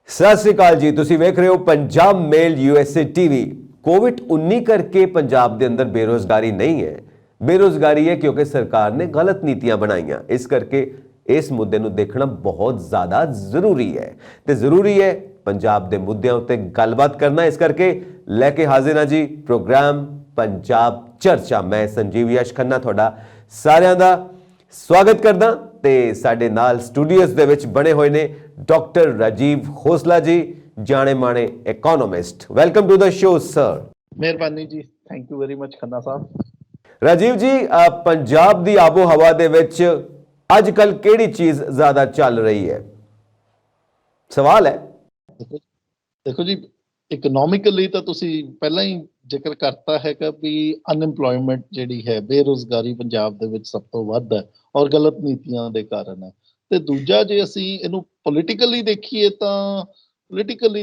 ਸਤਿ ਸ੍ਰੀ ਅਕਾਲ ਜੀ। ਤੁਸੀਂ ਵੇਖ ਰਹੇ ਹੋ ਪੰਜਾਬ ਮੇਲ USA TV। कोविड-19 करके पंजाब के अंदर बेरोजगारी नहीं है, बेरोजगारी है क्योंकि सरकार ने गलत नीतियां बनाई। इस करके इस मुद्दे को देखना बहुत ज़्यादा जरूरी है तो जरूरी है पंजाब के मुद्दों उत्ते गलबात करना। इस करके लैके हाजिर हाँ जी प्रोग्राम पंजाब चर्चा। मैं संजीव यश खन्ना थोड़ा सारिਆਂ ਦਾ स्वागत करदा ते साडे नाल स्टूडियोज दे विच बने हुए ने डॉक्टर राजीव खोसला जी, जाने माने economist. Welcome to the show sir. मेहरबानी जी, thank you very much Khanna साहब। राजीव जी, पंजाब दी आबो हवा दे विच अजकल केड़ी चीज ज्यादा चल रही है? सवाल है। देखो जी, इकोनॉमिकली तो तुसी पहला ही जिक्र करता है कि भी अनएम्प्लॉयमेंट ਜਿਹੜੀ ਹੈ ਬੇਰੁਜ਼ਗਾਰੀ ਪੰਜਾਬ ਦੇ ਵਿੱਚ ਸਭ ਤੋਂ ਵੱਧ ਹੈ ਔਰ ਗਲਤ ਨੀਤੀਆਂ ਦੇ ਕਾਰਨ ਹੈ। ਤੇ ਦੂਜਾ ਜੇ ਅਸੀਂ ਇਹਨੂੰ ਪੋਲੀਟੀਕਲੀ ਦੇਖੀਏ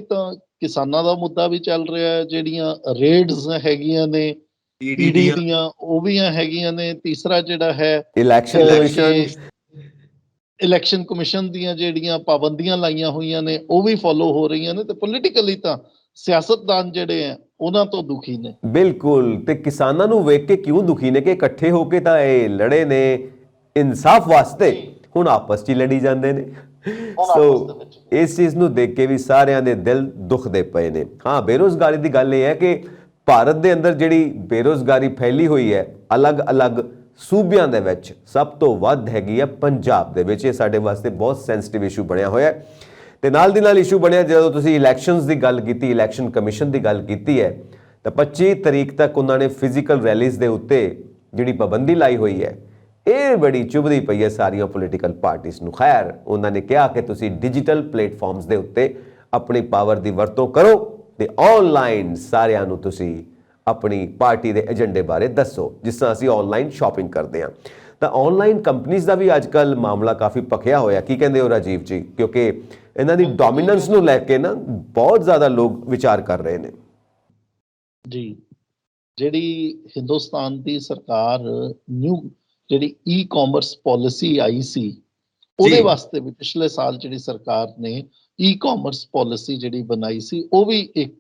ਤਾਂ ਕਿਸਾਨਾਂ ਦਾ ਮੁੱਦਾ ਵੀ ਚੱਲ ਰਿਹਾ ਹੈ, ਜਿਹੜੀਆਂ ਰੇਡਸ ਹੈਗੀਆਂ ਨੇ ਈਡੀ ਦੀਆਂ ਉਹ ਵੀ ਹੈਗੀਆਂ ਨੇ। ਤੀਸਰਾ ਜਿਹੜਾ ਹੈ ਇਲੈਕਸ਼ਨ ਕਮਿਸ਼ਨ ਦੀਆਂ ਜਿਹੜੀਆਂ ਪਾਬੰਦੀਆਂ ਲਾਈਆਂ ਹੋਈਆਂ ਨੇ ਉਹ ਵੀ ਫੋਲੋ ਹੋ ਰਹੀਆਂ ਨੇ। ਤੇ ਪੋਲੀਟੀਕਲੀ ਤਾਂ ਸਿਆਸਤਦਾਨ ਜਿਹੜੇ ਆ ਉਹਨਾਂ ਤੋਂ ਦੁਖੀ ਨੇ। ਬਿਲਕੁਲ। ਤੇ ਕਿਸਾਨਾਂ ਨੂੰ ਵੇਖ ਕੇ ਕਿਉਂ ਦੁਖੀ ਨੇ ਕਿ ਇਕੱਠੇ ਹੋ ਕੇ ਤਾਂ ਇਹ ਲੜੇ ਨੇ ਇਨਸਾਫ ਵਾਸਤੇ, ਹੁਣ ਆਪਸ 'ਚ ਹੀ ਲੜੀ ਜਾਂਦੇ ਨੇ। ਸੋ ਇਸ ਚੀਜ਼ ਨੂੰ ਦੇਖ ਕੇ ਵੀ ਸਾਰਿਆਂ ਦੇ ਦਿਲ ਦੁਖਦੇ ਪਏ ਨੇ। ਹਾਂ, ਬੇਰੁਜ਼ਗਾਰੀ ਦੀ ਗੱਲ ਇਹ ਹੈ ਕਿ ਭਾਰਤ ਦੇ ਅੰਦਰ ਜਿਹੜੀ ਬੇਰੁਜ਼ਗਾਰੀ ਫੈਲੀ ਹੋਈ ਹੈ ਅਲੱਗ-ਅਲੱਗ ਸੂਬਿਆਂ ਦੇ ਵਿੱਚ ਸਭ ਤੋਂ ਵੱਧ ਹੈਗੀ ਹੈ ਪੰਜਾਬ ਦੇ ਵਿੱਚ। ਇਹ ਸਾਡੇ ਵਾਸਤੇ ਬਹੁਤ ਸੈਂਸਿਟਿਵ ਇਸ਼ੂ ਬਣਿਆ ਹੋਇਆ ਹੈ। ਤੇ ਨਾਲ ਦੀ ਨਾਲ ਇਸ਼ੂ ਬਣਿਆ ਜਦੋਂ ਤੁਸੀਂ ਇਲੈਕਸ਼ਨਸ ਦੀ ਗੱਲ ਕੀਤੀ, ਇਲੈਕਸ਼ਨ ਕਮਿਸ਼ਨ ਦੀ ਗੱਲ ਕੀਤੀ ਹੈ ਤਾਂ 25 ਤਰੀਕ ਤੱਕ ਉਹਨਾਂ ਨੇ ਫਿਜ਼ੀਕਲ ਰੈਲੀਜ਼ ਦੇ ਉੱਤੇ ਜਿਹੜੀ ਪਾਬੰਦੀ ਲਾਈ ਹੋਈ ਹੈ, ਇਹ ਬੜੀ ਚੁਭਦੀ ਪਈ ਹੈ ਸਾਰੀਆਂ ਪੋਲੀਟੀਕਲ ਪਾਰਟੀਆਂ ਨੂੰ। ਖੈਰ, ਉਹਨਾਂ ਨੇ ਕਿਹਾ ਕਿ ਤੁਸੀਂ ਡਿਜੀਟਲ ਪਲੇਟਫਾਰਮਸ ਦੇ ਉੱਤੇ ਆਪਣੀ ਪਾਵਰ ਦੀ ਵਰਤੋਂ ਕਰੋ ਤੇ ਆਨਲਾਈਨ ਸਾਰਿਆਂ ਨੂੰ ਤੁਸੀਂ ਆਪਣੀ ਪਾਰਟੀ ਦੇ ਏਜੰਡੇ ਬਾਰੇ ਦੱਸੋ। ਜਿਸ ਤਰ੍ਹਾਂ ਅਸੀਂ ਆਨਲਾਈਨ ਸ਼ਾਪਿੰਗ ਕਰਦੇ ਹਾਂ ਤਾਂ ਆਨਲਾਈਨ ਕੰਪਨੀਆਂ ਦਾ ਵੀ ਅੱਜ ਕੱਲ੍ਹ ਮਾਮਲਾ ਕਾਫੀ ਭਖਿਆ ਹੋਇਆ। ਕੀ ਕਹਿੰਦੇ ਹੋ ਰਾਜੀਵ ਜੀ? ਕਿਉਂਕਿ ਇਹਨਾਂ ਦੀ ਡੋਮੀਨੈਂਸ ਨੂੰ ਲੈ ਕੇ ਨਾ ਬਹੁਤ ਜ਼ਿਆਦਾ ਲੋਕ ਵਿਚਾਰ ਕਰ ਰਹੇ ਨੇ। ਜੀ, ਜਿਹੜੀ ਹਿੰਦੁਸਤਾਨ ਦੀ ਸਰਕਾਰ ਨਿਊ ਜਿਹੜੀ ਈ-ਕਾਮਰਸ ਪਾਲਿਸੀ ਆਈ ਸੀ ਉਹਦੇ ਵਾਸਤੇ ਵੀ ਪਿਛਲੇ ਸਾਲ ਜਿਹੜੀ ਸਰਕਾਰ ਨੇ ਈ-ਕਾਮਰਸ ਪਾਲਿਸੀ ਜਿਹੜੀ ਬਣਾਈ ਸੀ ਉਹ ਵੀ ਇੱਕ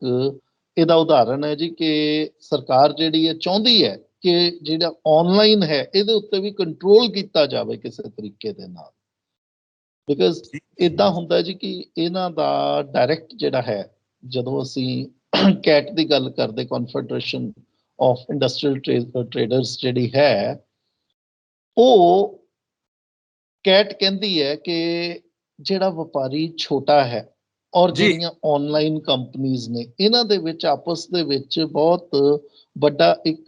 ਇਹਦਾ ਉਦਾਹਰਨ ਹੈ ਜੀ ਕਿ ਸਰਕਾਰ ਜਿਹੜੀ ਹੈ ਚਾਹੁੰਦੀ ਹੈ ਕਿ ਜਿਹੜਾ ਆਨਲਾਈਨ ਹੈ ਇਹਦੇ ਉੱਤੇ ਵੀ ਕੰਟਰੋਲ ਕੀਤਾ ਜਾਵੇ ਕਿਸੇ ਤਰੀਕੇ ਦੇ ਨਾਲ। ਬਿਕਾਜ਼ ਇਦਾਂ ਹੁੰਦਾ ਜੀ ਕਿ ਇਹਨਾਂ ਦਾ ਡਾਇਰੈਕਟ ਜਿਹੜਾ ਹੈ, ਜਦੋਂ ਅਸੀਂ ਕੈਟ ਦੀ ਗੱਲ ਕਰਦੇ, ਕਨਫੈਡਰੇਸ਼ਨ ਆਫ ਇੰਡਸਟਰੀਅਲ ਟ੍ਰੇਡਰਸ ਜਿਹੜੀ ਹੈ, ਉਹ ਕੈਟ ਕਹਿੰਦੀ ਹੈ ਕਿ ਜਿਹੜਾ ਵਪਾਰੀ ਛੋਟਾ ਹੈ ਔਰ ਜਿਹੜੀਆਂ ਆਨਲਾਈਨ ਕੰਪਨੀਆਂ ਨੇ ਇਹਨਾਂ ਦੇ ਵਿੱਚ ਆਪਸ ਦੇ ਵਿੱਚ ਬਹੁਤ ਵੱਡਾ ਇੱਕ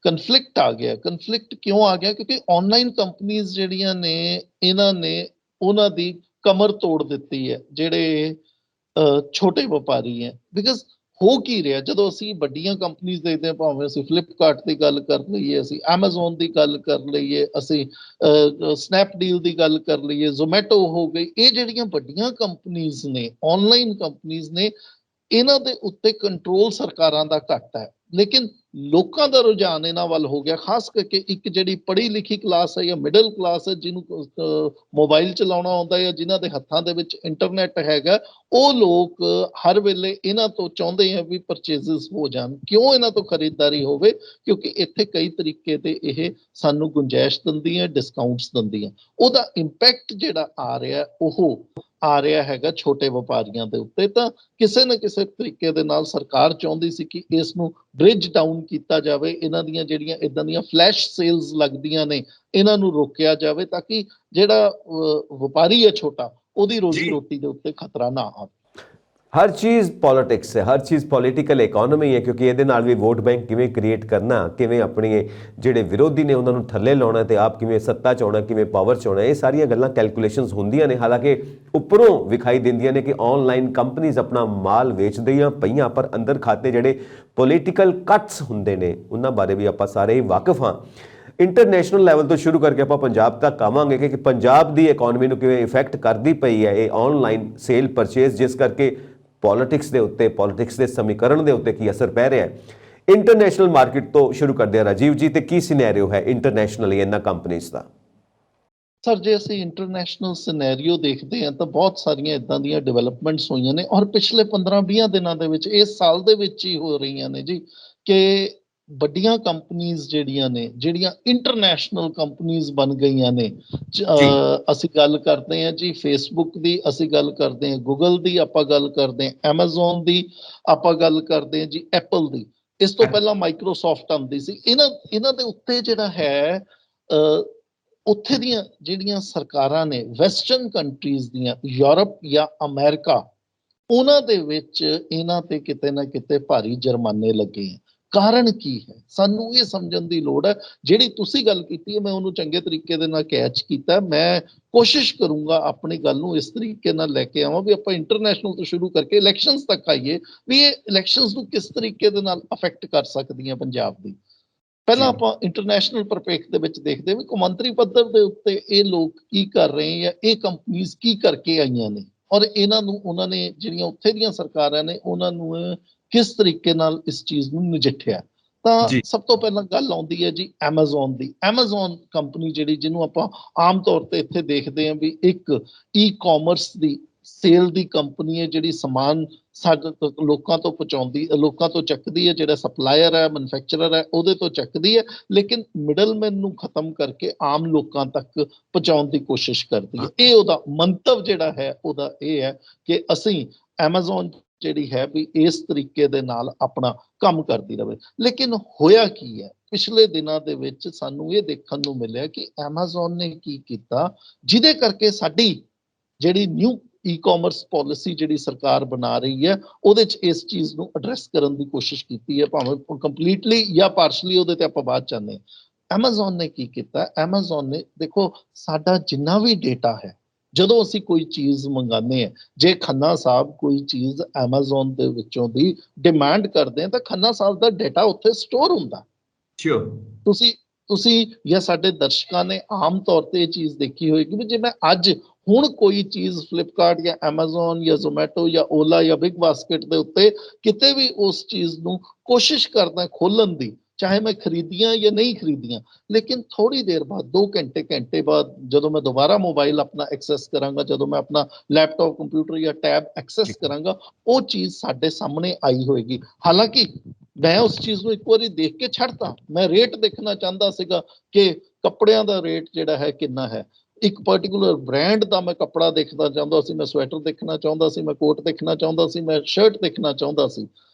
ਕਨਫਲਿਕਟ ਆ ਗਿਆ। ਕਨਫਲਿਕਟ ਕਿਉਂ ਆ ਗਿਆ? ਕਿਉਂਕਿ ਆਨਲਾਈਨ ਕੰਪਨੀਆਂ ਜਿਹੜੀਆਂ ਨੇ ਇਹਨਾਂ ਨੇ ਉਹਨਾਂ ਦੀ ਕਮਰ ਤੋੜ ਦਿੱਤੀ ਹੈ ਜਿਹੜੇ ਛੋਟੇ ਵਪਾਰੀ ਹੈ। ਬਿਕਾਜ਼ ਹੋ ਕੀ ਰਿਹਾ, ਜਦੋਂ ਅਸੀਂ ਵੱਡੀਆਂ ਕੰਪਨੀਆਂ ਦੇਖਦੇ ਹਾਂ, ਭਾਵੇਂ ਅਸੀਂ ਫਲਿੱਪਕਾਰਟ ਦੀ ਗੱਲ ਕਰ ਲਈਏ, ਅਸੀਂ ਐਮਾਜ਼ੋਨ ਦੀ ਗੱਲ ਕਰ ਲਈਏ, ਅਸੀਂ ਸਨੈਪਡੀਲ ਦੀ ਗੱਲ ਕਰ ਲਈਏ, ਜ਼ੋਮੈਟੋ ਹੋ ਗਈ, ਇਹ ਜਿਹੜੀਆਂ ਵੱਡੀਆਂ ਕੰਪਨੀਆਂ ਨੇ, ਆਨਲਾਈਨ ਕੰਪਨੀਆਂ ਨੇ, ਇਹਨਾਂ ਦੇ ਉੱਤੇ ਕੰਟਰੋਲ ਸਰਕਾਰਾਂ ਦਾ ਘੱਟ ਹੈ। ਲੇਕਿਨ ਲੋਕਾਂ ਦਾ ਰੁਝਾਨ ਇਹਨਾਂ ਵੱਲ ਹੋ ਗਿਆ, ਖਾਸ ਕਰਕੇ ਇੱਕ ਜਿਹੜੀ ਪੜ੍ਹੀ ਲਿਖੀ ਕਲਾਸ ਹੈ ਜਾਂ ਮਿਡਲ ਕਲਾਸ ਹੈ, ਜਿਹਨੂੰ ਮੋਬਾਈਲ ਚਲਾਉਣਾ ਆਉਂਦਾ ਜਾਂ ਜਿਨ੍ਹਾਂ ਦੇ ਹੱਥਾਂ ਦੇ ਵਿੱਚ ਇੰਟਰਨੈਟ ਹੈਗਾ, ਉਹ ਲੋਕ ਹਰ ਵੇਲੇ ਇਹਨਾਂ ਤੋਂ ਚਾਹੁੰਦੇ ਆ ਵੀ ਪਰਚੇਜ਼ਸ ਹੋ ਜਾਣ। ਕਿਉਂ ਇਹਨਾਂ ਤੋਂ ਖਰੀਦਦਾਰੀ ਹੋਵੇ? ਕਿਉਂਕਿ ਇੱਥੇ ਕਈ ਤਰੀਕੇ ਦੇ ਇਹ ਸਾਨੂੰ ਗੁੰਜਾਇਸ਼ ਦਿੰਦੀਆਂ, ਡਿਸਕਾਊਂਟਸ ਦਿੰਦੀਆਂ। ਉਹਦਾ ਇੰਪੈਕਟ ਜਿਹੜਾ ਆ ਰਿਹਾ ਹੈਗਾ ਛੋਟੇ ਵਪਾਰੀਆਂ ਦੇ ਉੱਤੇ। ਤਾਂ ਕਿਸੇ ਨਾ ਕਿਸੇ ਤਰੀਕੇ ਦੇ ਨਾਲ ਸਰਕਾਰ ਚਾਹੁੰਦੀ ਸੀ ਕਿ ਇਸ ਨੂੰ ਬ੍ਰਿਜ ਡਾਊਨ ਕੀਤਾ ਜਾਵੇ, ਇਹਨਾਂ ਦੀਆਂ ਜਿਹੜੀਆਂ ਇਦਾਂ ਦੀਆਂ ਫਲੈਸ਼ ਸੇਲਸ ਲੱਗਦੀਆਂ ਨੇ ਇਹਨਾਂ ਨੂੰ ਰੋਕਿਆ ਜਾਵੇ, ਤਾਂ ਕਿ ਜਿਹੜਾ ਵਪਾਰੀ ਹੈ ਛੋਟਾ, ਉਹਦੀ ਰੋਜ਼ੀ ਰੋਟੀ ਦੇ ਉੱਤੇ ਖਤਰਾ ਨਾ ਆਵੇ। हर चीज़ पॉलिटिक्स है, हर चीज़ पॉलिटिकल इकोनॉमी है, क्योंकि ये भी वोट बैंक किवें क्रिएट करना, किवें अपने जिहड़े विरोधी ने उन्होंने थल्ले लाउणा ते आप किवें सत्ता च आउणा, किवें पावर च आउणा, ये सारियां गल्लां कैलकुलेशनस हुंदियां ने। हालांकि उपरों विखाई दिंदियां ने कि ऑनलाइन कंपनीज अपना माल वेचदियां पईयां, पर अंदर खाते जिहड़े पॉलिटिकल कट्स हुंदे ने उन्हां बारे भी आपां सारे ही वाकिफ हाँ। इंटरनेशनल लैवल तो शुरू करके आप पंजाब तक आवांगे कि पंजाब की इकोनॉमी नूं किवें इफैक्ट करदी पई है ये ऑनलाइन सेल परचेज, जिस करके पॉलिटिक्स के उत्ते, पॉलिटिक्स के समीकरण के उत्ते की असर पै रहा है। इंटरनेशनल मार्केट तो शुरू करते हैं राजीव जी, तो की सिनेरियो है इंटरनेशनली इन्हां कंपनीज का? ਸਰ ਜੇ ਅਸੀਂ ਇੰਟਰਨੈਸ਼ਨਲ ਸਿਨੈਰੀਓ ਦੇਖਦੇ ਹਾਂ ਤਾਂ ਬਹੁਤ ਸਾਰੀਆਂ ਇਦਾਂ ਦੀਆਂ ਡਿਵੈਲਪਮੈਂਟਸ ਹੋਈਆਂ ਨੇ ਔਰ ਪਿਛਲੇ 15-20 ਦਿਨਾਂ ਦੇ ਵਿੱਚ ਇਸ ਸਾਲ ਦੇ ਵਿੱਚ ਹੀ ਹੋ ਰਹੀਆਂ ਨੇ ਜੀ ਕਿ ਵੱਡੀਆਂ ਕੰਪਨੀਆਂ ਜਿਹੜੀਆਂ ਇੰਟਰਨੈਸ਼ਨਲ ਕੰਪਨੀਆਂ ਬਣ ਗਈਆਂ ਨੇ। ਜੀ ਅਸੀਂ ਗੱਲ ਕਰਦੇ ਹਾਂ ਜੀ ਫੇਸਬੁੱਕ ਦੀ, ਅਸੀਂ ਗੱਲ ਕਰਦੇ ਹਾਂ ਗੂਗਲ ਦੀ, ਆਪਾਂ ਗੱਲ ਕਰਦੇ ਹਾਂ ਐਮਾਜ਼ੋਨ ਦੀ, ਆਪਾਂ ਗੱਲ ਕਰਦੇ ਹਾਂ ਜੀ ਐਪਲ ਦੀ। ਇਸ ਤੋਂ ਪਹਿਲਾਂ ਮਾਈਕਰੋਸਾਫਟ ਆਉਂਦੀ ਸੀ। ਇਹਨਾਂ ਦੇ ਉੱਤੇ ਜਿਹੜਾ ਹੈ ਉੱਥੇ ਦੀਆਂ ਜਿਹੜੀਆਂ ਸਰਕਾਰਾਂ ਨੇ ਵੈਸਟਰਨ ਕੰਟਰੀਜ਼ ਦੀਆਂ, ਯੂਰਪ ਜਾਂ ਅਮਰੀਕਾ, ਉਹਨਾਂ ਦੇ ਵਿੱਚ ਇਹਨਾਂ ਤੇ ਕਿਤੇ ਨਾ ਕਿਤੇ ਭਾਰੀ ਜੁਰਮਾਨੇ ਲੱਗੇ ਆ। ਕਾਰਨ ਕੀ ਹੈ ਸਾਨੂੰ ਇਹ ਸਮਝਣ ਦੀ ਲੋੜ ਹੈ। ਜਿਹੜੀ ਤੁਸੀਂ ਗੱਲ ਕੀਤੀ ਹੈ ਮੈਂ ਉਹਨੂੰ ਚੰਗੇ ਤਰੀਕੇ ਦੇ ਨਾਲ ਕੈਚ ਕੀਤਾ। ਮੈਂ ਕੋਸ਼ਿਸ਼ ਕਰੂੰਗਾ ਆਪਣੀ ਗੱਲ ਨੂੰ ਇਸ ਤਰੀਕੇ ਨਾਲ ਲੈ ਕੇ ਆਵਾਂ ਵੀ ਆਪਾਂ ਇੰਟਰਨੈਸ਼ਨਲ ਤੋਂ ਸ਼ੁਰੂ ਕਰਕੇ ਇਲੈਕਸ਼ਨਸ ਤੱਕ ਆਈਏ ਵੀ ਇਹ ਇਲੈਕਸ਼ਨਸ ਨੂੰ ਕਿਸ ਤਰੀਕੇ ਦੇ ਨਾਲ ਅਫੈਕਟ ਕਰ ਸਕਦੀਆਂ ਪੰਜਾਬ ਦੀ। ਪਹਿਲਾਂ ਆਪਾਂ ਇੰਟਰਨੈਸ਼ਨਲ ਪਰਪੇਖ ਦੇ ਵਿੱਚ ਦੇਖਦੇ ਵੀ ਕੌਮਾਂਤਰੀ ਪੱਧਰ ਦੇ ਉੱਤੇ ਇਹ ਲੋਕ ਕੀ ਕਰ ਰਹੇ ਜਾਂ ਇਹ ਕੰਪਨੀਆਂ ਕੀ ਕਰਕੇ ਆਈਆਂ ਨੇ ਔਰ ਇਹਨਾਂ ਨੂੰ ਉਹਨਾਂ ਨੇ ਜਿਹੜੀਆਂ ਉੱਥੇ ਦੀਆਂ ਸਰਕਾਰਾਂ ਨੇ ਉਹਨਾਂ ਨੂੰ ਕਿਸ ਤਰੀਕੇ ਨਾਲ ਇਸ ਚੀਜ਼ ਨੂੰ ਨਜਿੱਠਿਆ। ਤਾਂ ਜੀ ਸਭ ਤੋਂ ਪਹਿਲਾਂ ਗੱਲ ਆਉਂਦੀ ਹੈ ਜੀ ਐਮਾਜ਼ੋਨ ਦੀ। ਐਮਾਜ਼ੋਨ ਕੰਪਨੀ ਜਿਹੜੀ ਜਿਹਨੂੰ ਆਪਾਂ ਆਮ ਤੌਰ ਤੇ ਇੱਥੇ ਦੇਖਦੇ ਹਾਂ ਵੀ ਇੱਕ ਈ-ਕਾਮਰਸ ਦੀ ਸੇਲ ਦੀ ਕੰਪਨੀ ਹੈ ਜਿਹੜੀ ਸਮਾਨ ਸਾਡੇ ਲੋਕਾਂ ਤੋਂ ਪਹੁੰਚਾਉਂਦੀ, ਲੋਕਾਂ ਤੋਂ ਚੱਕਦੀ ਹੈ, ਜਿਹੜਾ ਸਪਲਾਇਰ ਹੈ, ਮੈਨੂਫੈਕਚਰਰ ਹੈ, ਉਹਦੇ ਤੋਂ ਚੱਕਦੀ ਹੈ, ਲੇਕਿਨ ਮਿਡਲਮੈਨ ਨੂੰ ਖਤਮ ਕਰਕੇ ਆਮ ਲੋਕਾਂ ਤੱਕ ਪਹੁੰਚਾਉਣ ਦੀ ਕੋਸ਼ਿਸ਼ ਕਰਦੀ ਹੈ। ਇਹ ਉਹਦਾ ਮੰਤਵ ਜਿਹੜਾ ਹੈ ਉਹਦਾ ਇਹ ਹੈ ਕਿ ਅਸੀਂ ਐਮਾਜ਼ੋਨ ਜਿਹੜੀ ਹੈ ਵੀ ਇਸ ਤਰੀਕੇ ਦੇ ਨਾਲ ਆਪਣਾ ਕੰਮ ਕਰਦੀ ਰਹੇ। ਲੇਕਿਨ ਹੋਇਆ ਕੀ ਹੈ ਪਿਛਲੇ ਦਿਨਾਂ ਦੇ ਵਿੱਚ ਸਾਨੂੰ ਇਹ ਦੇਖਣ ਨੂੰ ਮਿਲਿਆ ਕਿ ਐਮਾਜ਼ੋਨ ਨੇ ਕੀ ਕੀਤਾ ਜਿਹਦੇ ਕਰਕੇ ਸਾਡੀ ਜਿਹੜੀ ਨਿਊ ਈ-ਕਾਮਰਸ ਪਾਲਿਸੀ ਜਿਹੜੀ ਸਰਕਾਰ ਬਣਾ ਰਹੀ ਹੈ ਉਹਦੇ ਚ ਇਸ ਚੀਜ਼ ਨੂੰ ਐਡਰੈਸ ਕਰਨ ਦੀ ਕੋਸ਼ਿਸ਼ ਕੀਤੀ ਹੈ, ਭਾਵੇਂ ਕੰਪਲੀਟਲੀ ਜਾਂ ਪਾਰਸ਼ਲੀ, ਉਹਦੇ ਤੇ ਆਪਾਂ ਬਾਅਦ ਚਾਹੁੰਦੇ ਹਾਂ। ਐਮਾਜ਼ੋਨ ਨੇ ਕੀ ਕੀਤਾ, ਐਮਾਜ਼ੋਨ ਨੇ ਦੇਖੋ ਸਾਡਾ ਜਿੰਨਾ ਵੀ ਡੇਟਾ ਹੈ ਜਦੋਂ ਅਸੀਂ ਕੋਈ ਚੀਜ਼ ਮੰਗਾਉਂਦੇ ਹਾਂ, ਜੇ ਖੰਨਾ ਸਾਹਿਬ ਕੋਈ ਚੀਜ਼ ਐਮਾਜ਼ੋਨ ਦੇ ਵਿੱਚੋਂ ਦੀ ਡਿਮਾਂਡ ਕਰਦੇ ਆ ਤਾਂ ਖੰਨਾ ਸਾਹਿਬ ਦਾ ਡੇਟਾ ਉੱਥੇ ਸਟੋਰ ਹੁੰਦਾ। ਸ਼ੋਰ ਤੁਸੀਂ ਜਾਂ ਸਾਡੇ ਦਰਸ਼ਕਾਂ ਨੇ ਆਮ ਤੌਰ ਤੇ ਇਹ ਚੀਜ਼ ਦੇਖੀ ਹੋਏਗੀ ਵੀ ਜੇ ਮੈਂ ਅੱਜ ਹੁਣ ਕੋਈ ਚੀਜ਼ ਫਲਿੱਪਕਾਰਟ ਜਾਂ ਐਮਾਜ਼ੋਨ ਜਾਂ ਜ਼ੋਮੈਟੋ ਜਾਂ ਓਲਾ ਜਾਂ ਬਿਗ ਬਾਸਕਟ ਦੇ ਉੱਤੇ ਕਿਤੇ ਵੀ ਉਸ ਚੀਜ਼ ਨੂੰ ਕੋਸ਼ਿਸ਼ ਕਰਦਾ ਖੋਲਣ ਦੀ, ਚਾਹੇ ਮੈਂ ਖਰੀਦੀਆਂ ਜਾਂ ਨਹੀਂ ਖਰੀਦੀਆਂ, ਲੇਕਿਨ ਥੋੜੀ ਦੇਰ ਬਾਅਦ 2 ਘੰਟੇ ਬਾਅਦ ਜਦੋਂ ਮੈਂ ਦੁਬਾਰਾ ਮੋਬਾਈਲ ਆਪਣਾ ਐਕਸੈਸ ਕਰਾਂਗਾ, ਜਦੋਂ ਮੈਂ ਆਪਣਾ ਲੈਪਟਾਪ ਕੰਪਿਊਟਰ ਜਾਂ ਟੈਬ ਐਕਸੈਸ ਕਰਾਂਗਾ, ਉਹ ਚੀਜ਼ ਸਾਡੇ ਸਾਹਮਣੇ ਆਈ ਹੋਏਗੀ। ਹਾਲਾਂਕਿ ਮੈਂ ਉਸ ਚੀਜ਼ ਨੂੰ ਇੱਕ ਵਾਰੀ ਦੇਖ ਕੇ ਛੱਡਤਾ, ਮੈਂ ਰੇਟ ਦੇਖਣਾ ਚਾਹੁੰਦਾ ਸੀਗਾ ਕਿ ਕੱਪੜਿਆਂ ਦਾ ਰੇਟ ਜਿਹੜਾ ਹੈ ਕਿੰਨਾ ਹੈ, ਇੱਕ ਪਾਰਟਿਕੂਲਰ ਬ੍ਰਾਂਡ ਦਾ ਮੈਂ ਕੱਪੜਾ ਦੇਖਣਾ ਚਾਹੁੰਦਾ ਸੀ, ਮੈਂ ਸਵੈਟਰ ਦੇਖਣਾ ਚਾਹੁੰਦਾ ਸੀ, ਮੈਂ ਕੋਟ ਦੇਖਣਾ ਚਾਹੁੰਦਾ ਸੀ, ਮੈਂ ਸ਼ਰਟ ਦੇਖਣਾ ਚਾਹੁੰਦਾ ਸੀ,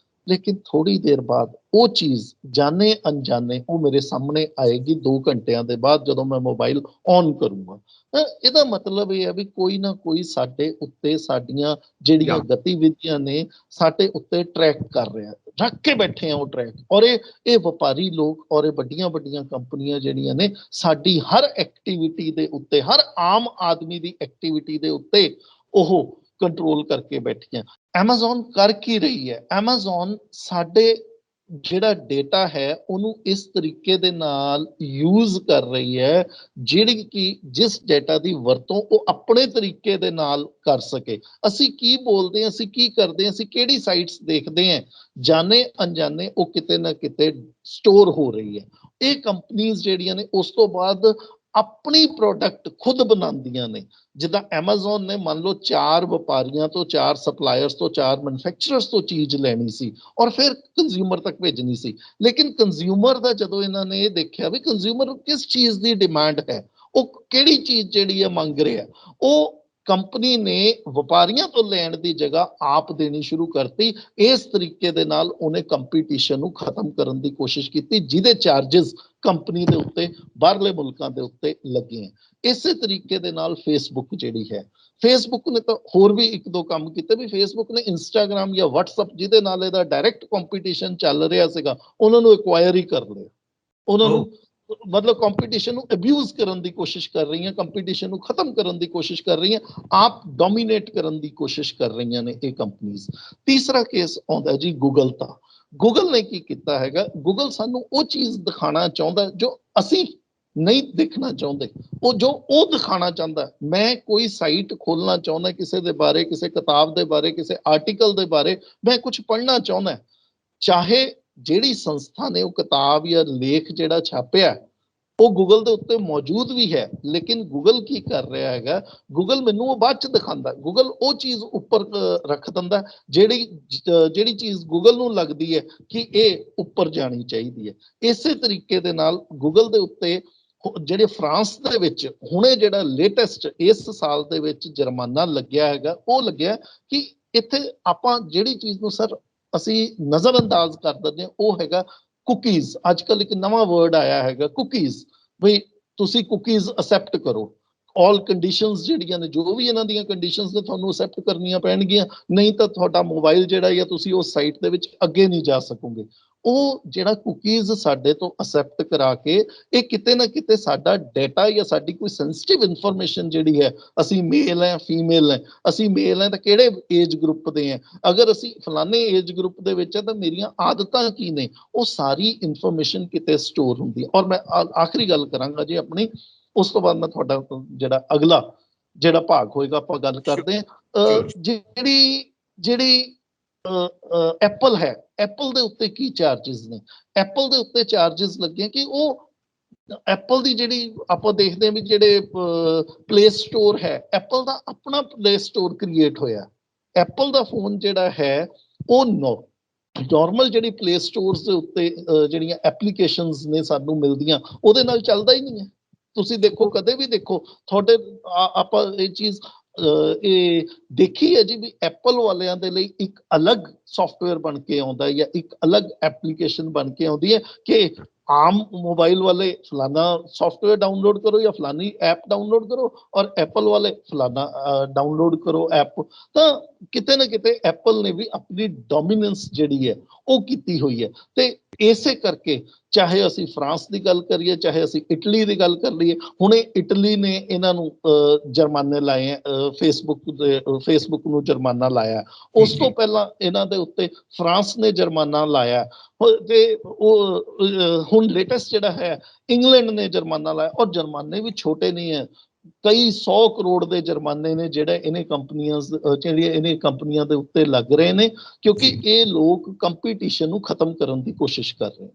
ਲੇਕਿਨ ਥੋੜੀ ਦੇਰ ਬਾਅਦ ਉਹ ਚੀਜ਼ ਜਾਣੇ ਅਣਜਾਣੇ ਉਹ ਮੇਰੇ ਸਾਹਮਣੇ ਆਏਗੀ 2 ਘੰਟਿਆਂ ਦੇ ਬਾਅਦ ਜਦੋਂ ਮੈਂ ਮੋਬਾਈਲ ਔਨ ਕਰੂੰਗਾ। ਇਹਦਾ ਮਤਲਬ ਇਹ ਹੈ ਵੀ ਕੋਈ ਨਾ ਕੋਈ ਸਾਡੇ ਉੱਤੇ ਸਾਡੀਆਂ ਜਿਹੜੀਆਂ ਗਤੀਵਿਧੀਆਂ ਨੇ ਸਾਡੇ ਉੱਤੇ ਟਰੈਕ ਕਰ ਰਿਹਾ, ਰੱਖ ਕੇ ਬੈਠੇ ਆ ਉਹ ਟਰੈਕ। ਔਰ ਇਹ ਵਪਾਰੀ ਲੋਕ ਔਰ ਇਹ ਵੱਡੀਆਂ ਕੰਪਨੀਆਂ ਜਿਹੜੀਆਂ ਨੇ ਸਾਡੀ ਹਰ ਐਕਟੀਵਿਟੀ ਦੇ ਉੱਤੇ, ਹਰ ਆਮ ਆਦਮੀ ਦੀ ਐਕਟੀਵਿਟੀ ਦੇ ਉੱਤੇ ਉਹ ਕੰਟਰੋਲ ਕਰਕੇ ਬੈਠੀਆਂ। ਐਮਾਜ਼ੋਨ ਕਰ ਕੀ ਰਹੀ ਹੈ, ਐਮਾਜ਼ੋਨ ਸਾਡੇ ਜਿਹੜਾ ਡੇਟਾ ਹੈ ਉਹਨੂੰ ਇਸ ਤਰੀਕੇ ਦੇ ਨਾਲ ਯੂਜ਼ ਕਰ ਰਹੀ ਹੈ ਜਿਹੜੀ ਕਿ ਜਿਸ ਡੇਟਾ ਦੀ ਵਰਤੋਂ ਉਹ ਆਪਣੇ ਤਰੀਕੇ ਦੇ ਨਾਲ ਕਰ ਸਕੇ। ਅਸੀਂ ਕੀ ਬੋਲਦੇ ਹਾਂ, ਅਸੀਂ ਕੀ ਕਰਦੇ ਹਾਂ, ਅਸੀਂ ਕਿਹੜੀ ਸਾਈਟਸ ਦੇਖਦੇ ਹਾਂ, ਜਾਣੇ ਅਣਜਾਣੇ ਉਹ ਕਿਤੇ ਨਾ ਕਿਤੇ ਸਟੋਰ ਹੋ ਰਹੀ ਹੈ। ਇਹ ਕੰਪਨੀਆਂ ਜਿਹੜੀਆਂ ਨੇ ਉਸ ਤੋਂ ਬਾਅਦ ਆਪਣੀ ਪ੍ਰੋਡਕਟ ਖੁਦ ਬਣਾਉਂਦੀਆਂ ਨੇ। ਜਿੱਦਾਂ ਐਮਾਜ਼ੋਨ ਨੇ ਮੰਨ ਲਓ 4 ਵਪਾਰੀਆਂ ਤੋਂ, 4 ਸਪਲਾਇਰਸ ਤੋਂ, 4 ਮੈਨੂਫੈਕਚਰਰਸ ਤੋਂ ਚੀਜ਼ ਲੈਣੀ ਸੀ ਔਰ ਫਿਰ ਕੰਜ਼ਿਊਮਰ ਤੱਕ ਭੇਜਣੀ ਸੀ, ਲੇਕਿਨ ਕੰਜ਼ਿਊਮਰ ਦਾ ਜਦੋਂ ਇਹਨਾਂ ਨੇ ਇਹ ਦੇਖਿਆ ਵੀ ਕੰਜ਼ਿਊਮਰ ਕਿਸ ਚੀਜ਼ ਦੀ ਡਿਮਾਂਡ ਹੈ, ਉਹ ਕਿਹੜੀ ਚੀਜ਼ ਜਿਹੜੀ ਹੈ ਮੰਗ ਰਿਹਾ, ਉਹ ਕੰਪਨੀ ਨੇ ਵਪਾਰੀਆਂ ਤੋਂ ਲੈਣ ਦੀ ਜਗ੍ਹਾ ਆਪ ਦੇਣੀ ਸ਼ੁਰੂ ਕਰਤੀ। ਇਸ ਤਰੀਕੇ ਦੇ ਨਾਲ ਉਹਨੇ ਕੰਪੀਟੀਸ਼ਨ ਨੂੰ ਖਤਮ ਕਰਨ ਦੀ ਕੋਸ਼ਿਸ਼ ਕੀਤੀ ਜਿਹਦੇ ਚਾਰजेस ਕੰਪਨੀ ਦੇ ਉੱਤੇ ਬਾਹਰਲੇ ਮੁਲਕਾਂ ਦੇ ਉੱਤੇ ਲੱਗੇ ਹੈ। ਇਸੇ ਤਰੀਕੇ ਦੇ ਨਾਲ ਫੇਸਬੁੱਕ ਜਿਹੜੀ ਹੈ, ਫੇਸਬੁੱਕ ਨੇ ਤਾਂ ਹੋਰ ਵੀ 1-2 ਕੰਮ ਕੀਤੇ ਵੀ ਫੇਸਬੁੱਕ ਨੇ ਇੰਸਟਾਗ੍ਰਾਮ ਜਾਂ WhatsApp ਜਿਹਦੇ ਨਾਲ ਇਹਦਾ ਡਾਇਰੈਕਟ ਕੰਪੀਟੀਸ਼ਨ ਚੱਲ ਰਿਹਾ ਸੀਗਾ ਉਹਨਾਂ ਨੂੰ ਐਕਵਾਇਰ ਹੀ ਕਰ ਲਿਆ। ਉਹਨਾਂ ਨੂੰ ਮਤਲਬ ਕੰਪੀਟੀਸ਼ਨ ਨੂੰ ਅਬਿਊਜ਼ ਕਰਨ ਦੀ ਕੋਸ਼ਿਸ਼ ਕਰ ਰਹੀਆਂ, ਕੰਪੀਟੀਸ਼ਨ ਨੂੰ ਖਤਮ ਕਰਨ ਦੀ ਕੋਸ਼ਿਸ਼ ਕਰ ਰਹੀਆਂ, ਆਪ ਡੋਮੀਨੇਟ ਕਰਨ ਦੀ ਕੋਸ਼ਿਸ਼ ਕਰ ਰਹੀਆਂ ਨੇ ਇਹ ਕੰਪਨੀਆਂ। ਤੀਸਰਾ ਕੇਸ ਆਉਂਦਾ ਜੀ ਗੂਗਲ ਦਾ। ਗੂਗਲ ਨੇ ਕੀ ਕੀਤਾ ਹੈਗਾ, ਗੂਗਲ ਸਾਨੂੰ ਉਹ ਚੀਜ਼ ਦਿਖਾਉਣਾ ਚਾਹੁੰਦਾ ਜੋ ਅਸੀਂ ਨਹੀਂ ਦੇਖਣਾ ਚਾਹੁੰਦੇ, ਉਹ ਦਿਖਾਉਣਾ ਚਾਹੁੰਦਾ। ਮੈਂ ਕੋਈ ਸਾਈਟ ਖੋਲਣਾ ਚਾਹੁੰਦਾ ਕਿਸੇ ਦੇ ਬਾਰੇ, ਕਿਸੇ ਕਿਤਾਬ ਦੇ ਬਾਰੇ, ਕਿਸੇ ਆਰਟੀਕਲ ਦੇ ਬਾਰੇ ਮੈਂ ਕੁਝ ਪੜ੍ਹਨਾ ਚਾਹੁੰਦਾ, ਚਾਹੇ ਜਿਹੜੀ ਸੰਸਥਾ ਨੇ ਉਹ ਕਿਤਾਬ ਜਾਂ ਲੇਖ ਜਿਹੜਾ ਛਾਪਿਆ ਉਹ ਗੂਗਲ ਦੇ ਉੱਤੇ ਮੌਜੂਦ ਵੀ ਹੈ, ਲੇਕਿਨ ਗੂਗਲ ਕੀ ਕਰ ਰਿਹਾ ਹੈਗਾ, ਗੂਗਲ ਮੈਨੂੰ ਉਹ ਬਾਅਦ ਚ ਦਿਖਾਉਂਦਾ, ਗੂਗਲ ਉਹ ਚੀਜ਼ ਉੱਪਰ ਰੱਖ ਦਿੰਦਾ ਜਿਹੜੀ ਚੀਜ਼ ਗੂਗਲ ਨੂੰ ਲੱਗਦੀ ਹੈ ਕਿ ਇਹ ਉੱਪਰ ਜਾਣੀ ਚਾਹੀਦੀ ਹੈ। ਇਸੇ ਤਰੀਕੇ ਦੇ ਨਾਲ ਗੂਗਲ ਦੇ ਉੱਤੇ ਜਿਹੜੇ ਫਰਾਂਸ ਦੇ ਵਿੱਚ ਹੁਣੇ ਜਿਹੜਾ ਲੇਟੈਸਟ ਇਸ ਸਾਲ ਦੇ ਵਿੱਚ ਜੁਰਮਾਨਾ ਲੱਗਿਆ ਹੈਗਾ, ਉਹ ਲੱਗਿਆ ਕਿ ਇੱਥੇ ਆਪਾਂ ਜਿਹੜੀ ਚੀਜ਼ ਨੂੰ ਸਰ ਅਸੀਂ ਨਜ਼ਰ ਅੰਦਾਜ਼ ਕਰ ਦਿੰਦੇ ਹਾਂ, ਉਹ ਹੈਗਾ ਕੁਕੀਜ਼। ਅੱਜ ਕੱਲ੍ਹ ਇੱਕ ਨਵਾਂ ਵਰਡ ਆਇਆ ਹੈਗਾ ਕੁਕੀਜ਼, ਬਈ ਤੁਸੀਂ ਕੁਕੀਜ਼ ਅਸੈਪਟ ਕਰੋ, ਆਲ ਕੰਡੀਸ਼ਨਸ ਜਿਹੜੀਆਂ ਨੇ, ਜੋ ਵੀ ਇਹਨਾਂ ਦੀਆਂ ਕੰਡੀਸ਼ਨਸ ਨੇ ਤੁਹਾਨੂੰ ਅਸੈਪਟ ਕਰਨੀਆਂ ਪੈਣਗੀਆਂ, ਨਹੀਂ ਤਾਂ ਤੁਹਾਡਾ ਮੋਬਾਈਲ ਜਿਹੜਾ ਜਾਂ ਤੁਸੀਂ ਉਸ ਸਾਈਟ ਦੇ ਵਿੱਚ ਅੱਗੇ ਨਹੀਂ ਜਾ ਸਕੋਗੇ। ਉਹ ਜਿਹੜਾ ਕੁਕੀਜ਼ ਸਾਡੇ ਤੋਂ ਅਸੈਪਟ ਕਰਾ ਕੇ ਇਹ ਕਿਤੇ ਨਾ ਕਿਤੇ ਸਾਡਾ ਡਾਟਾ ਜਾਂ ਸਾਡੀ ਕੋਈ ਸੈਂਸਿਟਿਵ ਇਨਫੋਰਮੇਸ਼ਨ ਜਿਹੜੀ ਹੈ, ਅਸੀਂ ਮੇਲ ਹੈ ਫੀਮੇਲ ਹੈ, ਅਸੀਂ ਮੇਲ ਹੈ ਤਾਂ ਕਿਹੜੇ ਏਜ ਗਰੁੱਪ ਦੇ ਹੈ, ਅਗਰ ਅਸੀਂ ਫਲਾਣੇ ਏਜ ਗਰੁੱਪ ਦੇ ਵਿੱਚ ਹੈ ਤਾਂ ਮੇਰੀਆਂ ਆਦਤਾਂ ਕੀ ਨੇ, ਉਹ ਸਾਰੀ ਇਨਫੋਰਮੇਸ਼ਨ ਕਿਤੇ ਸਟੋਰ ਹੁੰਦੀ ਹੈ। ਔਰ ਮੈਂ ਆਖਰੀ ਗੱਲ ਕਰਾਂਗਾ ਜੀ ਆਪਣੀ, ਉਸ ਤੋਂ ਬਾਅਦ ਮੈਂ ਤੁਹਾਡਾ ਜਿਹੜਾ ਅਗਲਾ ਜਿਹੜਾ ਭਾਗ ਹੋਏਗਾ ਆਪਾਂ ਗੱਲ ਕਰਦੇ ਹਾਂ। ਜਿਹੜੀ ਐਪਲ ਹੈ, ਐਪਲ ਦੇ ਉੱਤੇ ਕੀ ਚਾਰजेस ਨੇ, ਐਪਲ ਦੇ ਉੱਤੇ ਚਾਰजेस ਲੱਗੇ ਕਿ ਉਹ ਐਪਲ ਦੀ ਜਿਹੜੀ ਆਪਾਂ ਦੇਖਦੇ ਹਾਂ ਵੀ ਜਿਹੜੇ ਪਲੇ ਸਟੋਰ ਹੈ, ਐਪਲ ਦਾ ਆਪਣਾ ਪਲੇ ਸਟੋਰ ਕ੍ਰੀਏਟ ਹੋਇਆ। ਐਪਲ ਦਾ ਫੋਨ ਜਿਹੜਾ ਹੈ ਉਹ ਨਾਰਮਲ ਜਿਹੜੀ ਪਲੇ ਸਟੋਰਸ ਦੇ ਉੱਤੇ ਜਿਹੜੀਆਂ ਐਪਲੀਕੇਸ਼ਨਸ ਨੇ ਸਾਨੂੰ ਮਿਲਦੀਆਂ, ਉਹਦੇ ਨਾਲ ਚੱਲਦਾ ਹੀ ਨਹੀਂ ਹੈ। ਤੁਸੀਂ ਦੇਖੋ, ਕਦੇ ਵੀ ਦੇਖੋ ਤੁਹਾਡੇ ਆਪਾਂ ਇਹ ਚੀਜ਼ ਇਹ ਦੇਖੀ ਹੈ ਜੀ ਵੀ ਐਪਲ ਵਾਲਿਆਂ ਦੇ ਲਈ ਇੱਕ ਅਲੱਗ ਸੌਫਟਵੇਅਰ ਬਣ ਕੇ ਆਉਂਦਾ ਜਾਂ ਇੱਕ ਅਲੱਗ ਐਪਲੀਕੇਸ਼ਨ ਬਣ ਕੇ ਆਉਂਦੀ ਹੈ ਕਿ ਆਮ ਮੋਬਾਈਲ ਵਾਲੇ ਫਲਾਨਾ ਸੌਫਟਵੇਅਰ ਡਾਊਨਲੋਡ ਕਰੋ ਜਾਂ ਫਲਾਨੀ ਐਪ ਡਾਊਨਲੋਡ ਕਰੋ, ਔਰ ਐਪਲ ਵਾਲੇ ਫਲਾਨਾ ਡਾਊਨਲੋਡ ਕਰੋ ਐਪ। ਤਾਂ ਕਿਤੇ ਨਾ ਕਿਤੇ ਐਪਲ ਨੇ ਵੀ ਆਪਣੀ ਡੋਮੀਨੈਂਸ ਜਿਹੜੀ ਹੈ ਉਹ ਕੀਤੀ ਹੋਈ ਹੈ। ਤੇ ਇਸੇ ਕਰਕੇ ਚਾਹੇ ਅਸੀਂ ਫਰਾਂਸ ਦੀ ਗੱਲ ਕਰੀਏ, ਚਾਹੇ ਅਸੀਂ ਇਟਲੀ ਦੀ ਗੱਲ ਕਰ ਲਈਏ, ਹੁਣੇ ਇਟਲੀ ਨੇ ਇਹਨਾਂ ਨੂੰ ਜੁਰਮਾਨੇ ਲਾਏ ਹੈ, ਫੇਸਬੁੱਕ ਨੂੰ ਜੁਰਮਾਨਾ ਲਾਇਆ। ਉਸ ਤੋਂ ਪਹਿਲਾਂ ਇਹਨਾਂ ਦੇ ਉੱਤੇ ਫਰਾਂਸ ਨੇ ਜੁਰਮਾਨਾ ਲਾਇਆ, ਤੇ ਉਹ ਹੁਣ ਲੇਟੈਸਟ ਜਿਹੜਾ ਹੈ ਇੰਗਲੈਂਡ ਨੇ ਜੁਰਮਾਨਾ ਲਾਇਆ। ਔਰ ਜੁਰਮਾਨੇ ਵੀ ਛੋਟੇ ਨਹੀਂ ਹੈ, ਕਈ 100 ਕਰੋੜ ਦੇ ਜੁਰਮਾਨੇ ਨੇ ਜਿਹੜੇ ਇਹਨੇ ਕੰਪਨੀਆਂ ਦੇ ਉੱਤੇ ਲੱਗ ਰਹੇ ਨੇ, ਕਿਉਂਕਿ ਇਹ ਲੋਕ ਕੰਪੀਟੀਸ਼ਨ ਨੂੰ ਖਤਮ ਕਰਨ ਦੀ ਕੋਸ਼ਿਸ਼ ਕਰ ਰਹੇ ਨੇ।